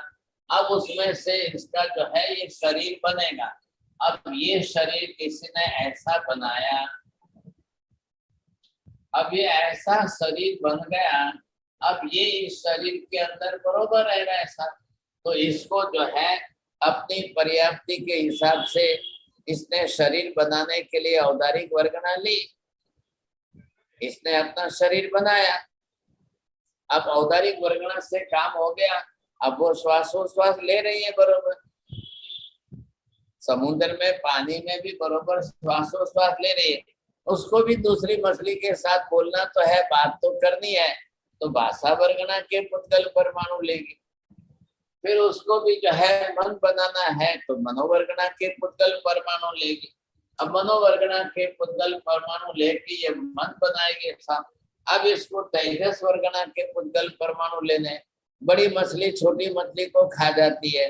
अब उसमें से इसका जो है ये शरीर बनेगा। अब ये शरीर किसी ने ऐसा बनाया, अब ये ऐसा शरीर बन गया, अब ये इस शरीर के अंदर बरोबर रहेगा ऐसा, तो इसको जो है अपनी पर्याप्ति के हिसाब से इसने शरीर बनाने के लिए औदारिक वर्गना ली, इसने अपना शरीर बनाया। अब औदारिक वर्गना से काम हो गया, अब वो श्वासोश्वास ले रही है बरोबर, समुद्र में पानी में भी बरोबर श्वासोश्वास ले रही है। उसको भी दूसरी मछली के साथ बोलना तो है, बात तो करनी है, तो भाषा वर्गना के पुद्गल परमाणु लेगी। फिर उसको भी जो है मन बनाना है, तो मनोवर्गना के पुद्गल परमाणु लेगी। अब मनोवर्गना के पुद्गल परमाणु लेके ये मन बनाएगी। अब इसको तेजस वर्गना के पुद्गल परमाणु लेने, बड़ी मछली छोटी मछली को खा जाती है,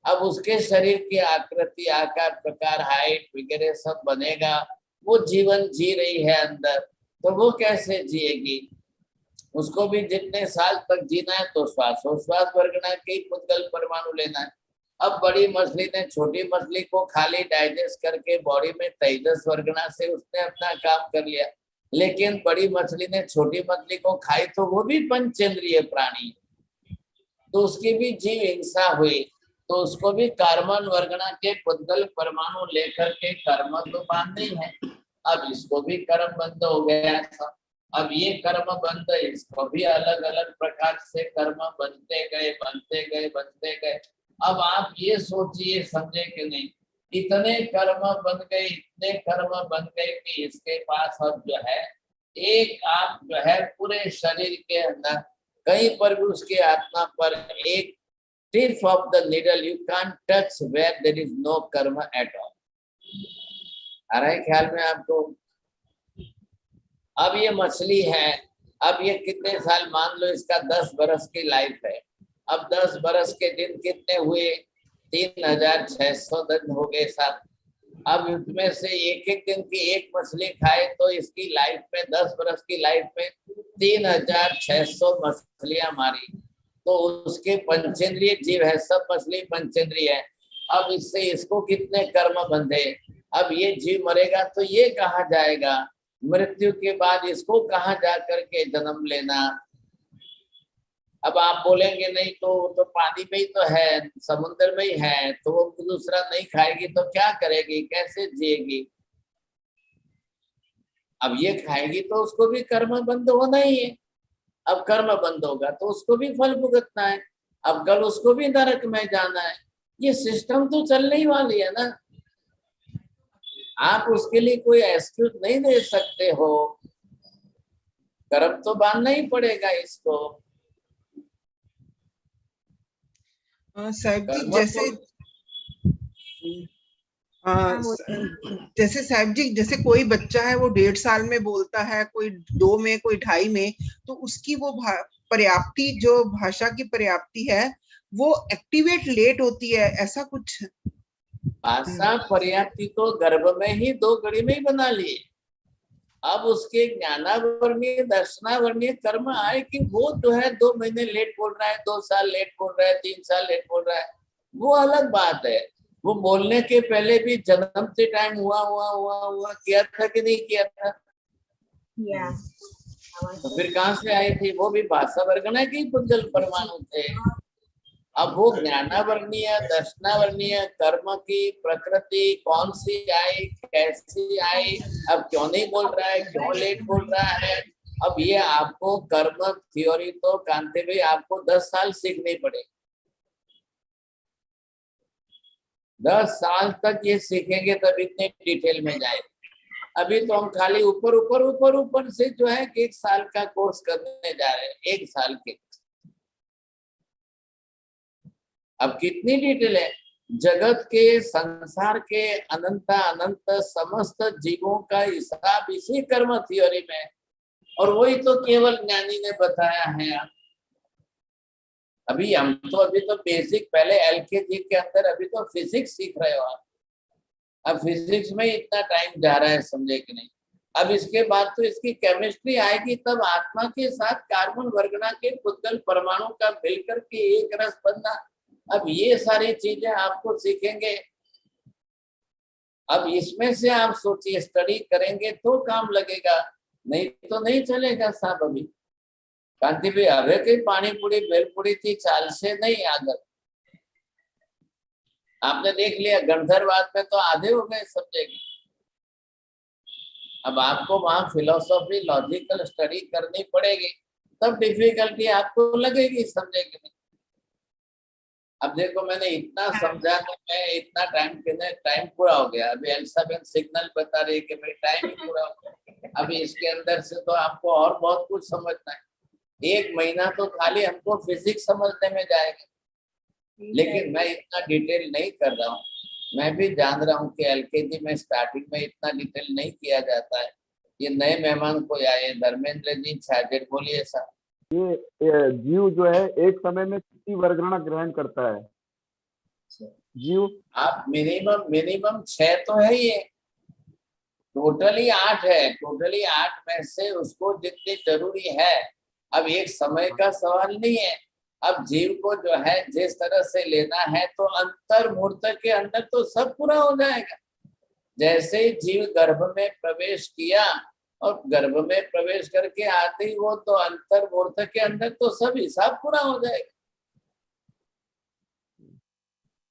अब उसके शरीर की आकृति, आकार, प्रकार, हाइट वगैरह सब बनेगा। वो जीवन जी रही है अंदर, तो वो कैसे जिएगी? उसको भी जितने साल तक जीना है तो श्वासोश्वास वर्गना के पुद्गल परमाणु लेना है। अब बड़ी मछली ने छोटी मछली को खाली डाइजेस्ट करके बॉडी में तेजस वर्गना से उसने अपना काम कर लिया, लेकिन बड़ी मछली ने छोटी मछली को खाई तो वो भी पंचेंद्रिय प्राणी, तो उसकी भी जीव हिंसा हुई, तो उसको भी कर्मन वर्गना के पुद्गल परमाणु लेकर के कर्म तो बांधे हैं। अब इसको भी कर्म बंध हो गया था। अब ये कर्म बंध, इसको भी अलग अलग प्रकार से कर्म बनते गए बनते गए बनते गए। अब आप ये सोचिए, समझे कि नहीं, इतने कर्म बन गए, इतने कर्म बन गए कि इसके पास अब जो है एक आप जो है पूरे शरीर के अंदर कहीं पर भी उसके आत्मा पर एक tip of the needle you can't touch where there is no karma at all. आ रहा है ख्याल में आपको? अब ये मछली है, अब ये कितने साल, मान लो इसका 10 बरस की लाइफ है, अब 10 बरस के दिन कितने हुए? 3600 दिन हो गए साहब। अब इसमें से एक एक दिन की एक मछली खाए तो इसकी लाइफ में 10 बरस की लाइफ में 3600 मछलियां मारी, तो उसके पंचेंद्रिय जीव है, सब मछली पंचेंद्रिय है। अब इससे इसको कितने कर्म बंधे। अब ये जीव मरेगा तो ये कहाँ जाएगा? मृत्यु के बाद इसको कहाँ जा करके जन्म लेना? अब आप बोलेंगे नहीं तो पानी में ही तो है, समुद्र में ही है, तो वो दूसरा नहीं खाएगी तो क्या करेगी, कैसे जिएगी? अब ये खाएगी तो उसको भी कर्म बंद होना ही है। अब कर्म बंद होगा तो उसको भी फल भुगतना है, अब कल उसको भी नरक में जाना है। ये सिस्टम तो चलने ही वाली है ना, आप उसके लिए कोई एक्सक्यूज नहीं दे सकते हो, कर्म तो बांधना ही पड़ेगा इसको। साहब जी जैसे साहब जी, जैसे कोई बच्चा है वो 1.5 साल में बोलता है, कोई 2 में, कोई 2.5 में, तो उसकी वो पर्याप्ति, जो भाषा की पर्याप्ति है, वो एक्टिवेट लेट होती है, ऐसा कुछ? भाषा पर्याप्ति तो गर्भ में ही 2 घड़ी में ही बना लिए। अब उसके ज्ञानावर्णीय दर्शनावर्णीय कर्म आए कि वो जो है 2 महीने लेट बोल रहा है, 2 साल लेट बोल रहा है, 3 साल लेट बोल रहा है, वो अलग बात है। वो बोलने के पहले भी जन्म से टाइम हुआ किया था कि नहीं किया था? तो फिर कहाँ से आए थे? वो भी भाषा वर्गना के पुद्गल परमाणु थे। अब वो ज्ञानावर्णीय दर्शनावर्णीय कर्म की प्रकृति कौन सी आई, कैसी आई, अब क्यों नहीं बोल रहा है, क्यों लेट बोल रहा है, अब ये आपको कर्म थ्योरी तो कांति भाई आपको 10 साल सीखनी पड़ेगी। 10 साल तक ये सीखेंगे तब इतने डिटेल में जाएंगे। अभी तो हम खाली ऊपर से जो है 1 साल का कोर्स करने जा रहे हैं, 1 साल के। अब कितनी डिटेल है? जगत के संसार के अनंत समस्त जीवों का हिसाब इसी कर्म थ्योरी में, और वही तो केवल ज्ञानी ने बताया है। अभी तो बेसिक, पहले एलकेजी के अंदर अभी तो फिजिक्स सीख रहे हो आप। अब फिजिक्स में इतना टाइम जा रहा है, समझे कि नहीं? अब इसके बाद तो इसकी केमिस्ट्री आएगी, तब आत्मा के साथ कार्बन वर्गना के पुद्गल परमाणु का मिलकर के एक रस बनना। अब ये सारी चीजें आपको सीखेंगे। अब इसमें से आप सोचिए, स्टडी करेंगे तो काम लगेगा, नहीं तो नहीं चलेगा साहब। अभी कांति भाई हवे कई पानी पूरी भेलपूरी थी, चाल से नहीं आगे। आपने देख लिया गंधर्वाद में तो आधे हो गए, समझेंगे। अब आपको वहां फिलोसॉफी लॉजिकल स्टडी करनी पड़ेगी, तब डिफिकल्टी आपको लगेगी, समझेंगे नहीं? अब देखो मैंने इतना समझाने में इतना टाइम पूरा हो गया। अभी एलिजाबेथ सिग्नल बता रही है कि भाई टाइम ही पूरा हो गया। अभी इसके अंदर से तो आपको और बहुत कुछ समझना है। 1 महीना तो खाली हमको फिजिक्स समझने में जाएगा, लेकिन मैं इतना डिटेल नहीं कर रहा हूँ। मैं भी जान रहा हूँ कि एलकेजी में स्टार्टिंग में इतना डिटेल नहीं किया जाता है। ये नए मेहमान को आए, धर्मेंद्र जी छाजेट, बोलिए सर। ये जीव जो है एक समय में कितनी वर्गणा ग्रहण करता है जीव? आप मिनिमम 6 तो है, ये टोटली 8 है। टोटली 8 में से उसको जितनी जरूरी है, अब एक समय का सवाल नहीं है। अब जीव को जो है जिस तरह से लेना है, तो अंतर मुहूर्त के अंदर तो सब पूरा हो जाएगा। जैसे ही जीव गर्भ में प्रवेश किया और गर्भ में प्रवेश करके आते ही वो तो अंतर मुहूर्त के अंदर तो सब हिसाब पूरा हो जाएगा।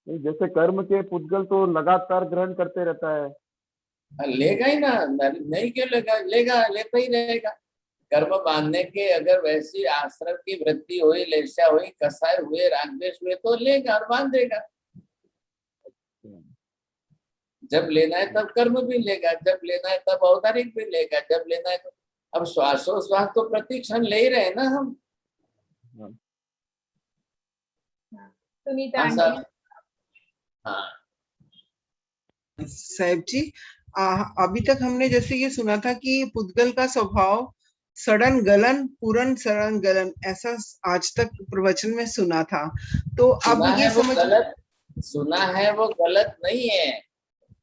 जैसे कर्म के पुद्गल तो लगातार ग्रहण करते रहता है। लेगा ही ना, नहीं क्यों लेगा, लेता ही रहेगा। कर्म बांधने के अगर वैसी आश्रम की वृत्ति हुई, लेशा हुई, कसाय हुए, रागद्वेष हुए, तो लेगा और बांधेगा। जब लेना है तब कर्म भी लेगा, जब लेना है तब औदारिक भी लेगा, जब लेना है तो। अब श्वासोश्वास तो प्रतिक्षण ले ही रहे ना हम। सुनीता साहब, हाँ साहब जी, अभी तक हमने जैसे ये सुना था कि पुद्गल का स्वभाव सड़न गलन, पूर्ण सड़न गलन, ऐसा आज तक प्रवचन में सुना था। तो अब ये सुना है वो गलत नहीं है।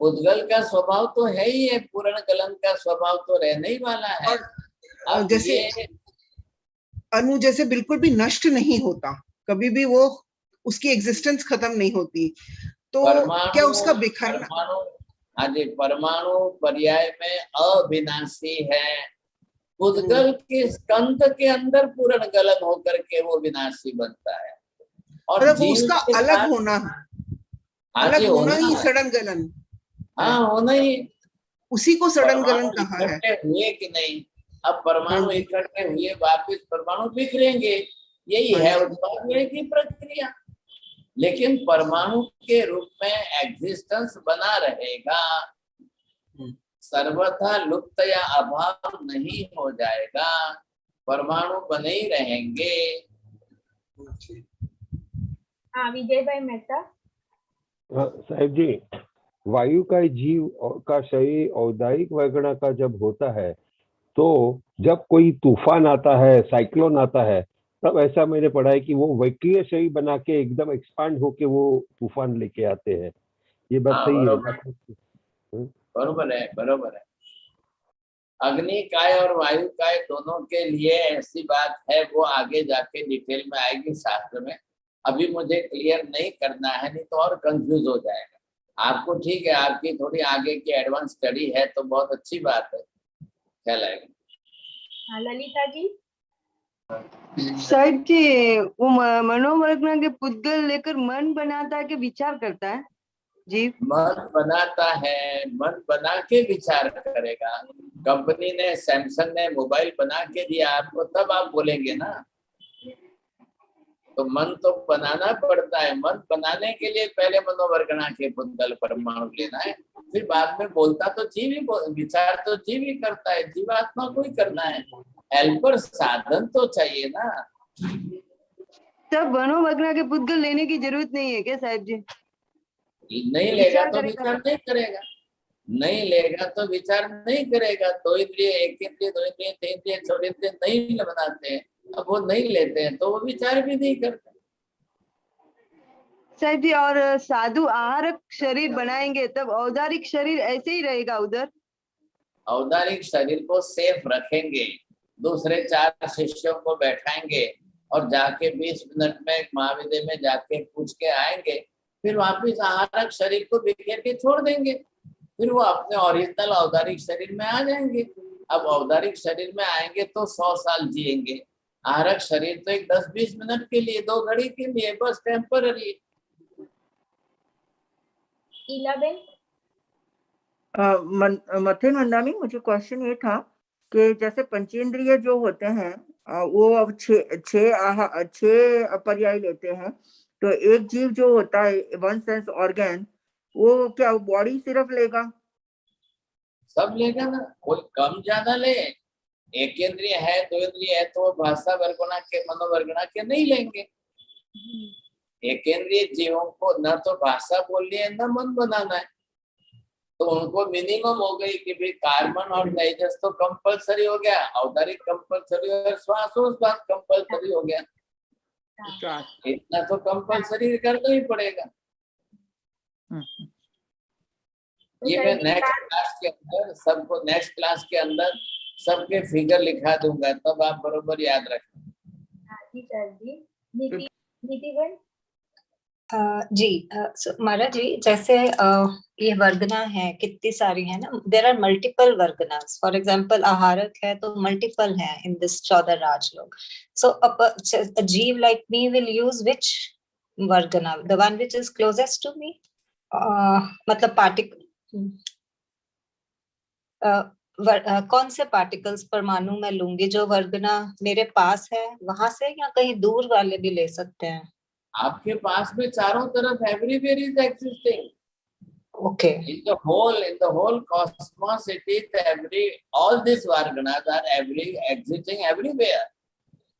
पुद्गल का स्वभाव तो है ही है, पूर्ण गलन का स्वभाव तो रहने ही वाला है। और जैसे अनु जैसे बिल्कुल भी नष्ट नहीं होता, कभी भी वो उसकी एग्जिस्टेंस खत्म नहीं होती, तो क्या उसका बिखरना? हाँ जी, परमाणु पर्याय में अविनाशी है। पुद्गल के स्कंद के अंदर पूर्ण गलन होकर के वो विनाशी बनता है। और वो उसका अलग होना ही सड़न गलन। हाँ, होना ही। उसी को सड़न गलन कहा है। हुए कि नहीं? अब परमाणु इकट्ठे हुए, वापिस परमाणु बिखरेंगे, यही है उत्पाद की प्रक्रिया। लेकिन परमाणु के रूप में एग्जिस्टेंस बना रहेगा, सर्वथा लुप्त या अभाव नहीं हो जाएगा, परमाणु बने ही रहेंगे। हाँ, विजय भाई मेहता। साहिब जी, वायु का जीव का शरीर औदायिक वर्गणा का जब होता है, तो जब कोई तूफान आता है, साइक्लोन आता है, तब ऐसा मैंने पढ़ा है कि वो वैक्रीय शरीर बना के एकदम एक्सपांड होके वो तूफान लेके आते हैं। ये बात हाँ, सही है। बरोबर है, बरोबर है। अग्नि काय और वायु काय दोनों के लिए ऐसी बात है, वो आगे जाके डिटेल में आएगी शास्त्र में। अभी मुझे क्लियर नहीं करना है, नहीं तो और कंफ्यूज हो जाएगा। आपको ठीक है, आपकी थोड़ी आगे की एडवांस स्टडी है तो बहुत अच्छी बात है, ख्याल आएगा। ललिता जी। साहिब जी, वो मनोवर्गना के पुद्गल लेकर मन बनाता है कि विचार करता है? जी, मन बनाता है, मन बना के विचार करेगा। कंपनी ने, सैमसंग ने मोबाइल बना के दिया आपको, तब आप बोलेंगे ना। तो मन तो बनाना पड़ता है। मन बनाने के लिए पहले मनोवर्गना के पुद्गल परमाणु लेना है, फिर बाद में बोलता तो जीव ही, विचार तो जीव ही करता है, जीवात्मा को ही करना है। हेल्पर साधन तो चाहिए ना। तब मनोवर्गना के पुद्गल लेने की जरूरत नहीं है क्या साहिब जी? नहीं लेगा तो विचार नहीं करेगा, नहीं लेगा तो विचार नहीं करेगा। दो इंद्रिय, एक इंद्रिय, दो इंद्रिय, तीन इंद्रिय, चौथे इंद्रिय नहीं बनाते हैं, अब वो नहीं लेते हैं तो वो विचार भी नहीं करते साहिब जी। और साधु आहारक शरीर बनाएंगे तब औदारिक शरीर ऐसे ही रहेगा उधर? औदारिक शरीर को सेफ रखेंगे, दूसरे 4 शिष्यों को बैठाएंगे और जाके 20 मिनट में महाविद्यालय में जाके पूछ के आएंगे, फिर वापिस आहारक शरीर को बिखेर के छोड़ देंगे, फिर वो अपने ओरिजिनल औदारिक शरीर में आ जाएंगे। अब औदारिक शरीर में आएंगे तो 100 साल जिएंगे, आहारक शरीर तो एक 10-20 मिनट के लिए, 2 घड़ी के लिए, बस टेम्पररी। मथे नंदानी, मुझे क्वेश्चन ये था कि जैसे पंचेंद्रिय जो होते हैं वो अब 6 पर्याय लेते हैं, तो एक जीव जो होता है 1 सेंस ऑर्गन, वो क्या बॉडी सिर्फ लेगा? सब लेगा ना, कोई कम ज्यादा ले। एक इंद्रिय है, 2 इंद्रिय है तो वो भाषा वर्गना के, मनोवर्गना के नहीं लेंगे। एक इंद्रिय जीवों को न तो भाषा बोलनी है न मन बनाना है, तो उनको मिनिमम हो गई कि भाई कार्बन और तेजस तो कंपलसरी हो गया, औदारिक कंपलसरी और श्वासोश्वास कंपलसरी हो गया, इतना तो कंपलसरी करना ही पड़ेगा। ये मैं नेक्स्ट क्लास के अंदर सबको, नेक्स्ट क्लास के अंदर सबके फिगर लिखा दूंगा, तब आप बरोबर याद रखें। जी महाराज जी, जैसे ये वर्गना है, कितनी सारी है ना, देर आर मल्टीपल वर्गनास। फॉर एग्जाम्पल आहारक है तो मल्टीपल है इन दिस 14 राजलोक। सो a जीव like me will use which वर्गना? The one which is closest to me? मतलब पार्टिकल, कौन से पार्टिकल्स परमाणु में लूंगी? जो वर्गना मेरे पास है वहां से, या कहीं दूर वाले भी ले सकते हैं? आपके पास में चारों तरफ, everywhere is existing. Okay. In the whole cosmos, it is all these varganas are existing everywhere.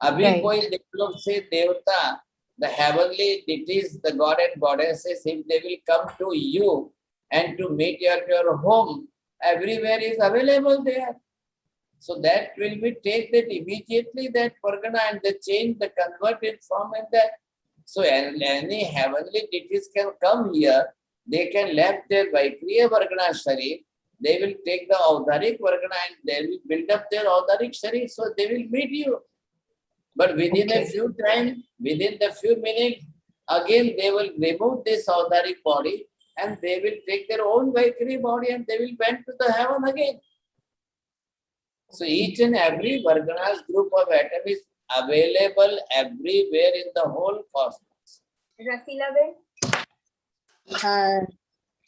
अभी कोई develop से देवता, the heavenly deities, the god and goddesses, if they will come to you and to meet you at your home, everywhere is available there. So that will be take that immediately, that vargana, and they change, the convert it from in that. So any heavenly deities can come here, they can left their Vaikriya Vargana Sharir, they will take the Audharik Vargana and they will build up their Audharik Sharir, so they will meet you. But within a few time, within the few minutes, again they will remove this Audharik body and they will take their own Vaikriya body and they will went to the heaven again. So each and every Vargana's group of atom is available everywhere in the whole cosmos. हाँ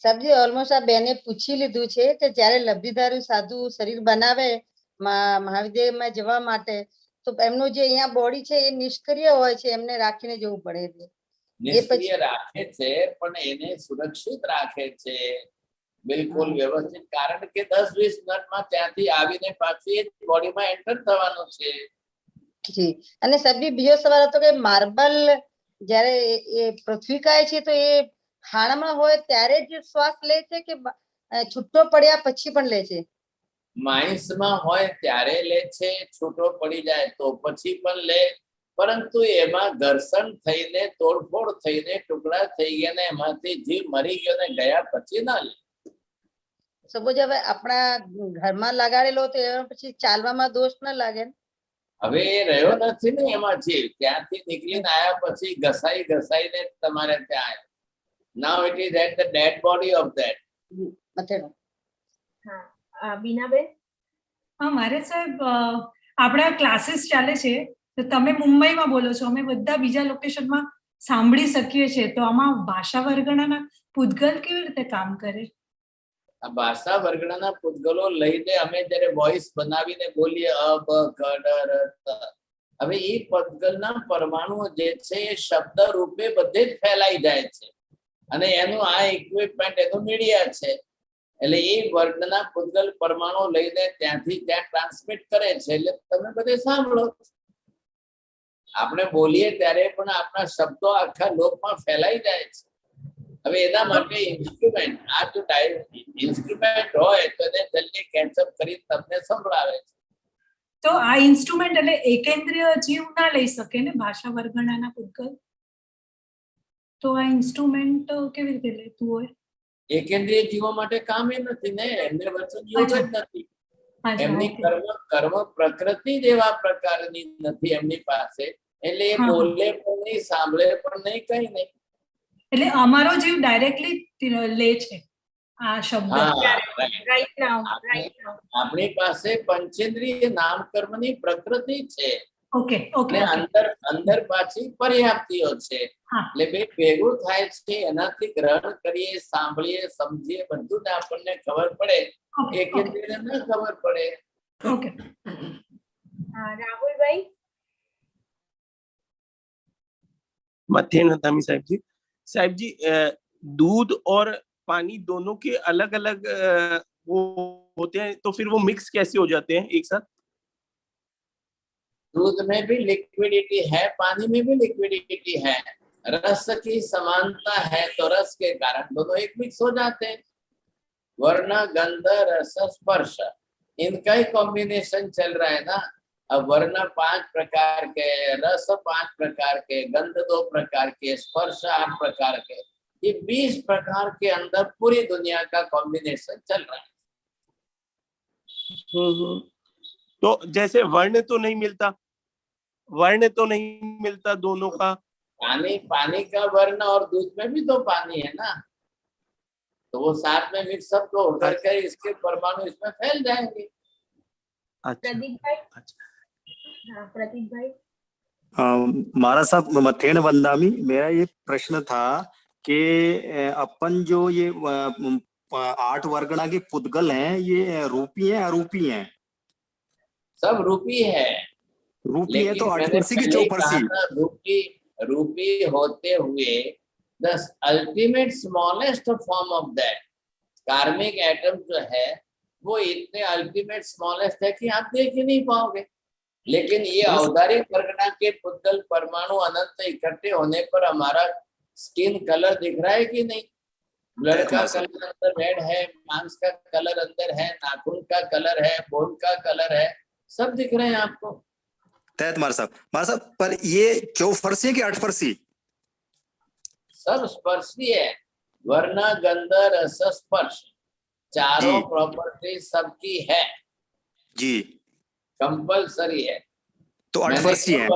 सबजी, almost आ બેને પૂછી લીધું છે કે જ્યારે લબ્ધિધારી સાધુ શરીર બનાવે મહાવિદ્યાલયમાં જવા માટે, તો એમનું જે અહીંયા બોડી છે એ નિષ્ક્રિય હોય છે, એમને રાખીને જવું પડે છે. નિષ્ક્રિય રાખે છે પણ એને સુરક્ષિત રાખે છે, બિલકુલ વ્યવસ્થિત, કારણ કે 10-20 મિનિટમાં ત્યાંથી આવીને પાછી એ બોડીમાં એન્ટર થવાનું છે. જી, અને સબજી બીજો સવાલ હતો કે માર્બલ જ્યારે એ પૃથ્વી કાય છે તો એ ખાણામાં હોય ત્યારે જ શ્વાસ લે છે કે છૂટો પડ્યા પછી પણ લે છે? માઇન્સમાં હોય ત્યારે લે છે, છૂટો પડી જાય તો પછી પણ લે, પરંતુ એમાં ઘર્ષણ થઈને તોડફોડ થઈને ટુકડા થઈ ગયા ને એમાંથી જીવ મરી ગયો ને ગયા પછી ના લે. સપોઝ હવે આપણા ઘરમાં લગાડેલો તો એમાં પછી ચાલવામાં દોષ ના લાગે ને? હવે એ રહ્યો નથી ને એમાં જીવ, ત્યાંથી નીકળીને આયા પછી ઘસાઈ ઘસાઈને તમારે ત્યાં આવ્યો. Now it is at the dead body of that. હા બીનાબેન. હા મારે સાહેબ આપણા ક્લાસીસ ચાલે છે તો તમે મુંબઈમાં બોલો છો, અમે બધા બીજા લોકેશનમાં સાંભળી શકીએ છીએ, તો આમાં ભાષા વર્ગણાના પૂતગલ કેવી રીતે કામ કરે? આ ભાષા વર્ગણાના પૂતગલો લઈને અમે જ્યારે વોઇસ બનાવીને બોલીએ અ બ ક ડ ર ત, હવે એ પૂતગલના પરમાણુઓ જે છે એ શબ્દ રૂપે બધે જ ફેલાઈ જાય છે અને એનું આ ઇક્વિપમેન્ટ એનું મીડિયા છે. એટલે એ વર્ગના પૂતગલ પરમાણુ લઈને ત્યાંથી ત્યાં ટ્રાન્સમિટ કરે છે, એટલે તમે બધે સાંભળો. આપણે બોલીએ ત્યારે પણ આપણા શબ્દો આખા લોકમાં ફેલાઈ જાય છે. હવે એના માટે ઇન્સ્ટ્રુમેન્ટ, આ જો ઇન્સ્ટ્રુમેન્ટ હોય તો એને જલ્દી કેચઅપ કરી તમને સંભળાવે છે. તો આ ઇન્સ્ટ્રુમેન્ટ એટલે એકેન્દ્રીય જીવ ના લઈ શકે ને ભાષા વર્ગણાના પૂતગલ? તો આ ઇન્સ્ટ્રુમેન્ટ કેવી રીતે લેતું હોય? એકેન્દ્રીય જીવો માટે કામ એ નથી ને, એમને વચન યોગ જ નથી. એમની કર્મ પ્રકૃતિ જ એવા પ્રકારની નથી એમની પાસે, એટલે એ બોલે પણ નહીં, સાંભળે પણ નહીં, કઈ નહીં. એટલે અમારો જીવ ડાયરેક્ટલી લે છે આ શબ્દ. આપણી પાસે પંચેન્દ્રિય નામ કર્મની પ્રકૃતિ છે. Okay okay. અંદર પાછી પર્યાપ્તિઓ છે, એટલે બે ભેગું થાય છે, એનાથી ગ્રહણ કરીએ, સાંભળીએ, સમજીએ, બધું જ આપણને ખબર પડે. એકેન્દ્રિય ન ખબર પડે. ઓકે. રાહુલભાઈ. मथेन हतामी साहब जी दूध और पानी दोनों के अलग अलग वो होते हैं, तो फिर वो मिक्स कैसे हो जाते हैं एक साथ? दूध में भी लिक्विडिटी है, पानी में भी लिक्विडिटी है, रस की समानता है तो रस के कारण दोनों एक मिक्स हो जाते हैं. वर्ण गंध रस स्पर्श इनका ही कॉम्बिनेशन चल रहा है ना. अब वर्ण 5 प्रकार के, रस 5 प्रकार के, गंध 2 प्रकार के, स्पर्श 8 प्रकार के, ये 20 प्रकार के अंदर पूरी दुनिया का कॉम्बिनेशन चल रहा है. तो जैसे वर्ण तो नहीं मिलता दोनों का. पानी का वर्ण और दूध में भी तो पानी है ना, तो वो साथ में मिक्सअप तो होकर के इसके परमाणु इसमें फैल जाएंगे. प्रतीक भाई. मारा साहब मथेन वंदामी, मेरा ये प्रश्न था कि अपन जो ये 8 वर्गणा के पुद्गल हैं, ये रूपी हैं अरूपी हैं? सब रूपी है. रूपी है तो 8 परसी की 4 परसी रूपी होते हुए the ultimate smallest form of that कार्मिक एटम जो है वो इतने अल्टीमेट स्मॉलेस्ट है कि आप देख ही नहीं पाओगे. लेकिन ये औदारिक वर्गणा के पुद्गल परमाणु अनंत इकट्ठे होने पर हमारा स्किन कलर दिख रहा है कि नहीं? ब्लड का कलर अंदर रेड है, मांस का कलर अंदर है, नाखून का कलर है, बोन का कलर है, सब दिख रहे हैं आपको. तहत मारा साहब पर ये 4 फरसी कि 8 फरसी? सब स्पर्शी है. वर्ण गंध रस स्पर्श चारों प्रॉपर्टी सबकी है जी, कंपल्सरी है. तो 8 फरसी है.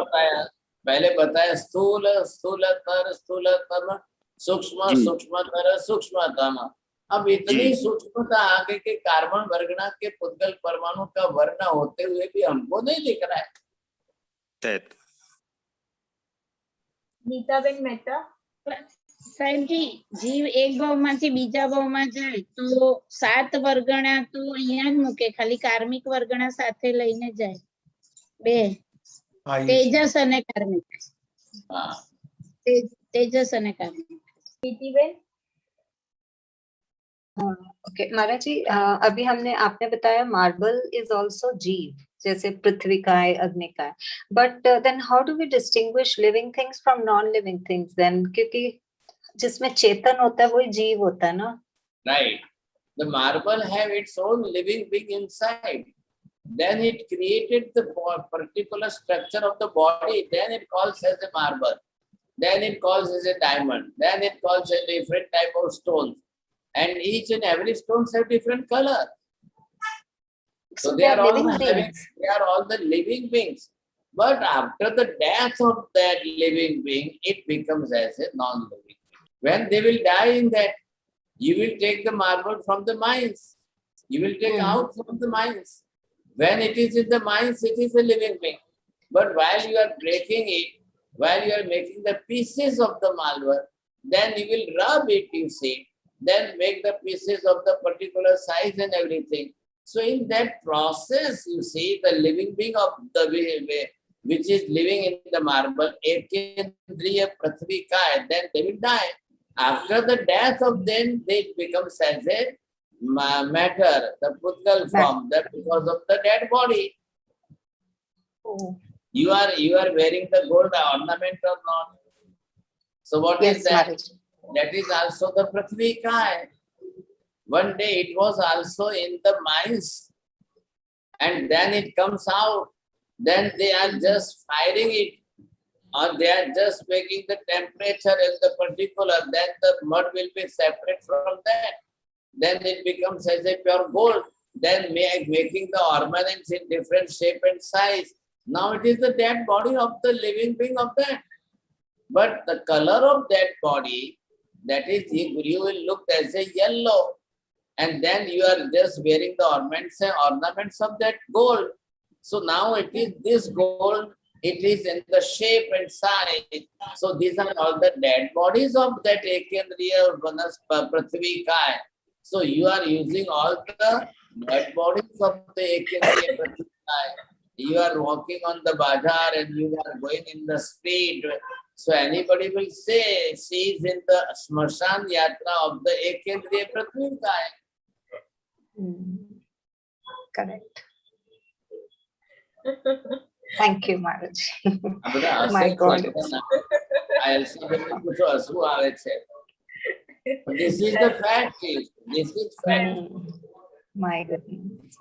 पहले बताया स्थूल स्थूलतर स्थूलतम, सूक्ष्म सूक्ष्मतर सूक्ष्मतम. अब इतनी सूक्ष्मता आगे के कार्बन वर्गणा के पुद्गल परमाणु का वर्ण होते हुए भी हमको नहीं दिख रहा है. नीताबेन मेहता. साहेब जी, जीव एक भावમાંથી બીજા ભાવમાં જાય તો 7 વર્ગણા તો અહીંયા જ મૂકે, ખાલી કાર્મિક વર્ગણા સાથે લઈને જાય. 2 તેજસ અને કાર્મિક. तेजस અને કાર્મિક. प्रीतिबेन. ओके महाराज जी, अभी आपने बताया मार्बल इज ऑल्सो जीव, जैसे पृथ्वी का है, अग्नि का है, but then how do we distinguish living things from non living things then? क्योंकि जिसमें चेतन होता है वही जीव होता है ना. Right. The marble have its own living being inside. then it created the particular structure of the body, then it calls as a marble, then it calls as a diamond, then it calls a different type of stones, and each and every stones have different color. So they are all the living beings. But after the death of that living being, it becomes as a non-living being. When they will die in that, you will take the marble from the mines. You will take out from the mines. When it is in the mines, it is a living being. But while you are breaking it, while you are making the pieces of the marble, then you will rub it, you see, then make the pieces of the particular size and everything. So in that process, you see, the living being of the which is living in the marble, ekendriya prathvikaya, then they will die. After the death of them, they become as a matter, the pudgal form, that because of the dead body. You are wearing the gold ornament or not? So what is that? That is also the prathvikaya. One day it was also in the mines, and then it comes out. Then they are just firing it, or they are just making the temperature in the particular, then the mud will be separate from that. Then it becomes as a pure gold. Then making the ornaments in different shape and size. Now it is the dead body of the living being of that. But the color of that body, that is, you will look as a yellow. And then you are just wearing the ornaments of that gold. So now it is this gold, it is in the shape and size. So these are all the dead bodies of that ekendriya prathvikaya. So you are using all the dead bodies of the ekendriya prathvikaya. You are walking on the bazaar and you are going in the street. So anybody will say she is in the Smashan Yatra of the ekendriya prathvikaya. Correct. Thank you, Maharaj. My God. This is the fact. This is fact. My goodness.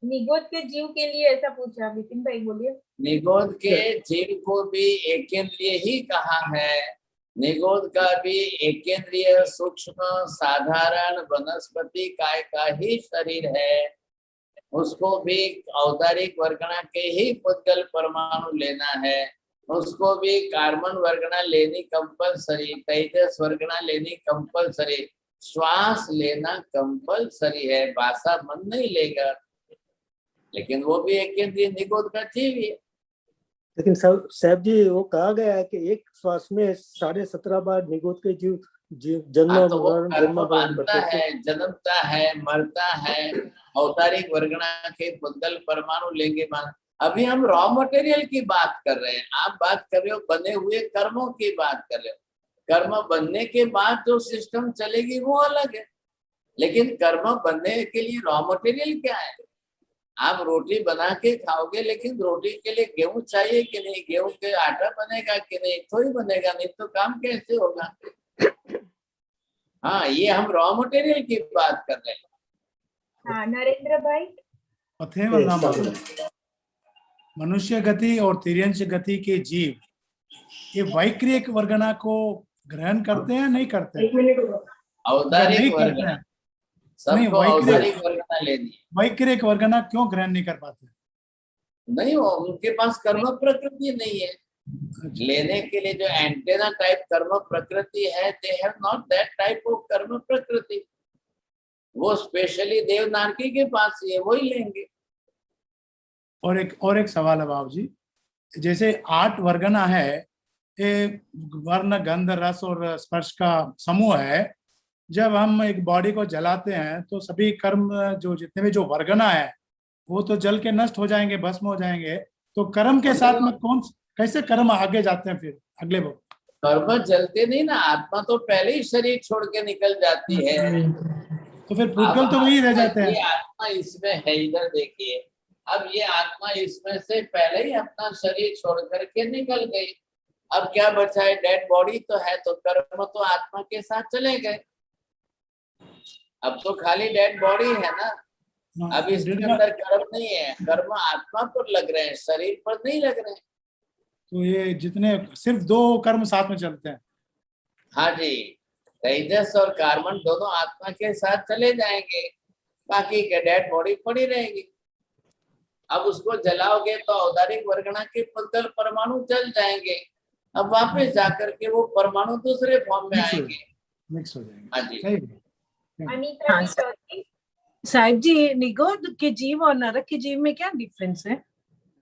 निगोद के जीव के लिए ऐसा पूछा, विपिन भाई बोलिए। निगोद के जीव को भी एकेंद्रिय ही कहा है। निगोद का भी एकेंद्रिय सूक्ष्म साधारण वनस्पति काय का ही शरीर है। उसको भी औदारिक वर्गणा के ही पुद्गल परमाणु लेना है। उसको भी कार्बन वर्गणा लेनी कंपलसरी, तेजस वर्गणा लेनी कंपलसरी, श्वास लेना कंपलसरी है। भाषा मन नहीं लेगा, लेकिन वो भी एकेंद्रिय निगोद का जीव है। लेकिन साहब जी वो कहा गया है कि एक श्वास में 17.5 बार निगोद के जीव जन्मता है, जन्मता है, मरता है। औदारिक वर्गणा के पुद्गल परमाणु लेंगे। अभी हम रॉ मटेरियल की बात कर रहे हैं, आप बात कर रहे हो बने हुए कर्मों की बात कर रहे हो। कर्म बनने के बाद जो सिस्टम चलेगी वो अलग है, लेकिन कर्म बनने के लिए रॉ मटेरियल क्या है? आप रोटी बना के खाओगे, लेकिन रोटी के लिए गेहूं चाहिए कि नहीं? गेहूं के आटा बनेगा कि नहीं? थोड़ी बनेगा, नहीं तो काम कैसे होगा? हाँ, ये हम रॉ मटेरियल की बात कर रहे हैं। हाँ, नरेंद्र भाई। मनुष्य गति और तिर्यंश गति के जीव ये वैक्रियक वर्गना को ग्रहण करते हैं, नहीं करते हैं? औदारिक वर्गना, सबको औदारिक वर्गना लेनी है। वैक्रियक वर्गना क्यों ग्रहण नहीं कर पाते? नहीं, वो उनके पास कर्म प्रकृति नहीं है लेने के लिए। जो एंटेना टाइप कर्म प्रकृति है, they have not that type of कर्म प्रकृति। वो स्पेशली देवनारकी के पास ही है, वही लेंगे। और एक सवाल है बाबू जी, जैसे 8 वर्गना है, ये वर्ण गंध रस और स्पर्श का समूह है। जब हम एक बॉडी को जलाते हैं तो सभी कर्म जो जितने भी जो वर्गना है वो तो जल के नष्ट हो जाएंगे, भस्म हो जाएंगे। तो कर्म के साथ में कैसे कर्म आगे जाते हैं फिर अगले वो? कर्म जलते नहीं ना, आत्मा तो पहले ही शरीर छोड़ के निकल जाती है। तो फिर पुद्गल तो वही रह जाते हैं। ये आत्मा इसमें है, इधर देखिए। अब ये आत्मा इसमें से पहले ही अपना शरीर छोड़ करके निकल गई। अब क्या बचा है? डेड बॉडी तो है, तो कर्म तो आत्मा के साथ चले गए। अब तो खाली डेड बॉडी है ना। अब इसके अंदर कर्म नहीं है, कर्म आत्मा पर लग रहे हैं, शरीर पर नहीं लग रहे हैं। तो ये जितने सिर्फ 2 कर्म साथ में चलते हैं। हाँ जी, तेजस और कार्बन दोनों आत्मा के साथ चले जाएंगे, बाकी के डेड बॉडी पड़ी रहेगी। अब उसको जलाओगे तो औदारिक वर्गणा के पुद्गल परमाणु जल जाएंगे, अब वापस जाकर के वो परमाणु दूसरे फॉर्म में आएंगे, मिक्स हो जाएंगे। हाँ जी। अनीता जी चौथी। साहिब जी, निगोद के जीव और नरक के जीव में क्या डिफरेंस है?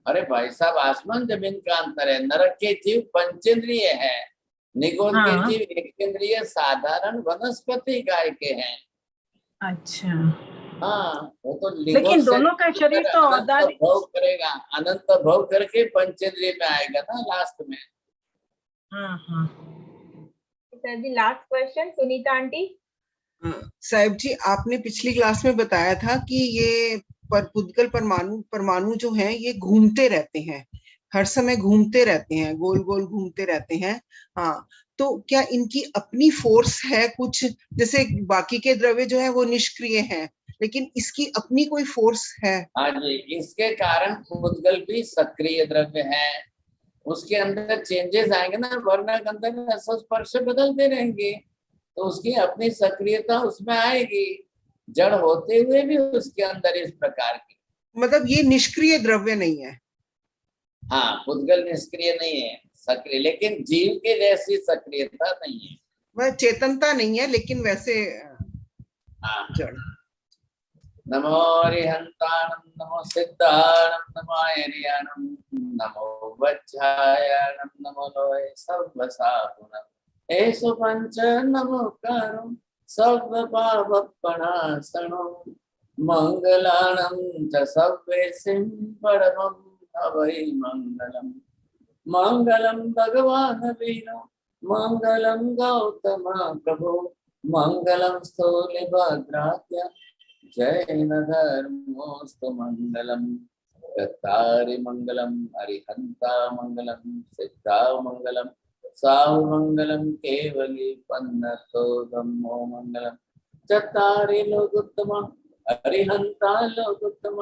अरे भाई साहब, आसमान जमीन का अंतर है। नरक के जीव पंचेंद्रिय है, निगोद के जीव एकेंद्रिय साधारण वनस्पति काय के हैं। अच्छा, हाँ, वो तो लेकिन दोनों का शरीर तो अनंत भोग करेगा, अनंत भोग करके पंचेंद्रिय में आएगा ना लास्ट में। हाँ। Sir ji last question, Sunita aunty. साहिब जी, आपने पिछली क्लास में बताया था कि ये पुद्गल परमाणु जो हैं ये घूमते रहते हैं, हर समय घूमते रहते हैं, गोल गोल घूमते रहते हैं। हाँ, तो क्या इनकी अपनी फोर्स है कुछ? जैसे बाकी के द्रव्य जो है वो निष्क्रिय हैं, लेकिन इसकी अपनी कोई फोर्स है? हाँ जी, इसके कारण पुद्गल भी सक्रिय द्रव्य है, उसके अंदर चेंजेस आएंगे ना, वर्ण के अंदर स्पर्श बदलते रहेंगे, तो उसकी अपनी सक्रियता उसमें आएगी, जड़ होते हुए भी उसके अंदर इस प्रकार की। मतलब ये निष्क्रिय द्रव्य नहीं है? हाँ, पुद्गल निष्क्रिय नहीं है, सक्रिय, लेकिन जीव के जैसी सक्रियता नहीं है, वह चेतनता नहीं है, लेकिन वैसे जड़। नमो हरिहंताणं नमो सिद्धाणं नमो आयर्याणं नमो वज्रायणं नमो लोहे सर्वसापुनम् एषु पंच नमोकारो सर्वपापप्रणाशनो मंगलानं च सर्वेसिं परमं हवै मंगलम्। मंगलम भगवान वीरो मंगलम गौतम प्रभु मंगलम स्थूलिभद्रात्य जैन धर्मोस्तु मंगलम। कर्तारि मंगलम हरिहंता मंगलम सिद्धा मंगलम साहु मंगलम केवली पन्नतो धम्मो मंगलम। चत्तारि लोकोत्तम हरिहंता लोकोत्तम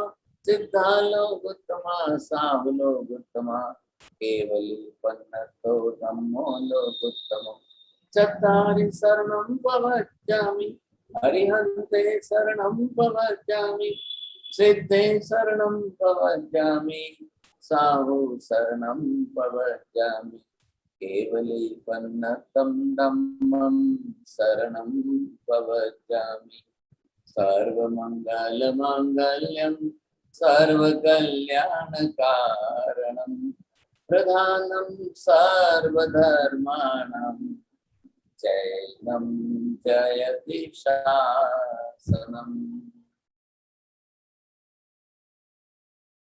सिद्धा लोकोत्तम साहु लोकोत्तम केवली पन्नतो धम्मो लोकोत्तम। चत्तारि शरणं प्रवक्ष्यामि हरिहन्ते शरणं प्रवक्ष्यामि सिद्धे शरणं प्रवक्ष्यामि साहु शरणं प्रवक्ष्यामि केवली पन्नतं धम्मं शरणं प्रवक्ष्यामि। सर्वमंगलमांगल्यं सर्वकल्याणकारणं प्रधानं सर्वधर्माणां जैनं जयति शासनम्।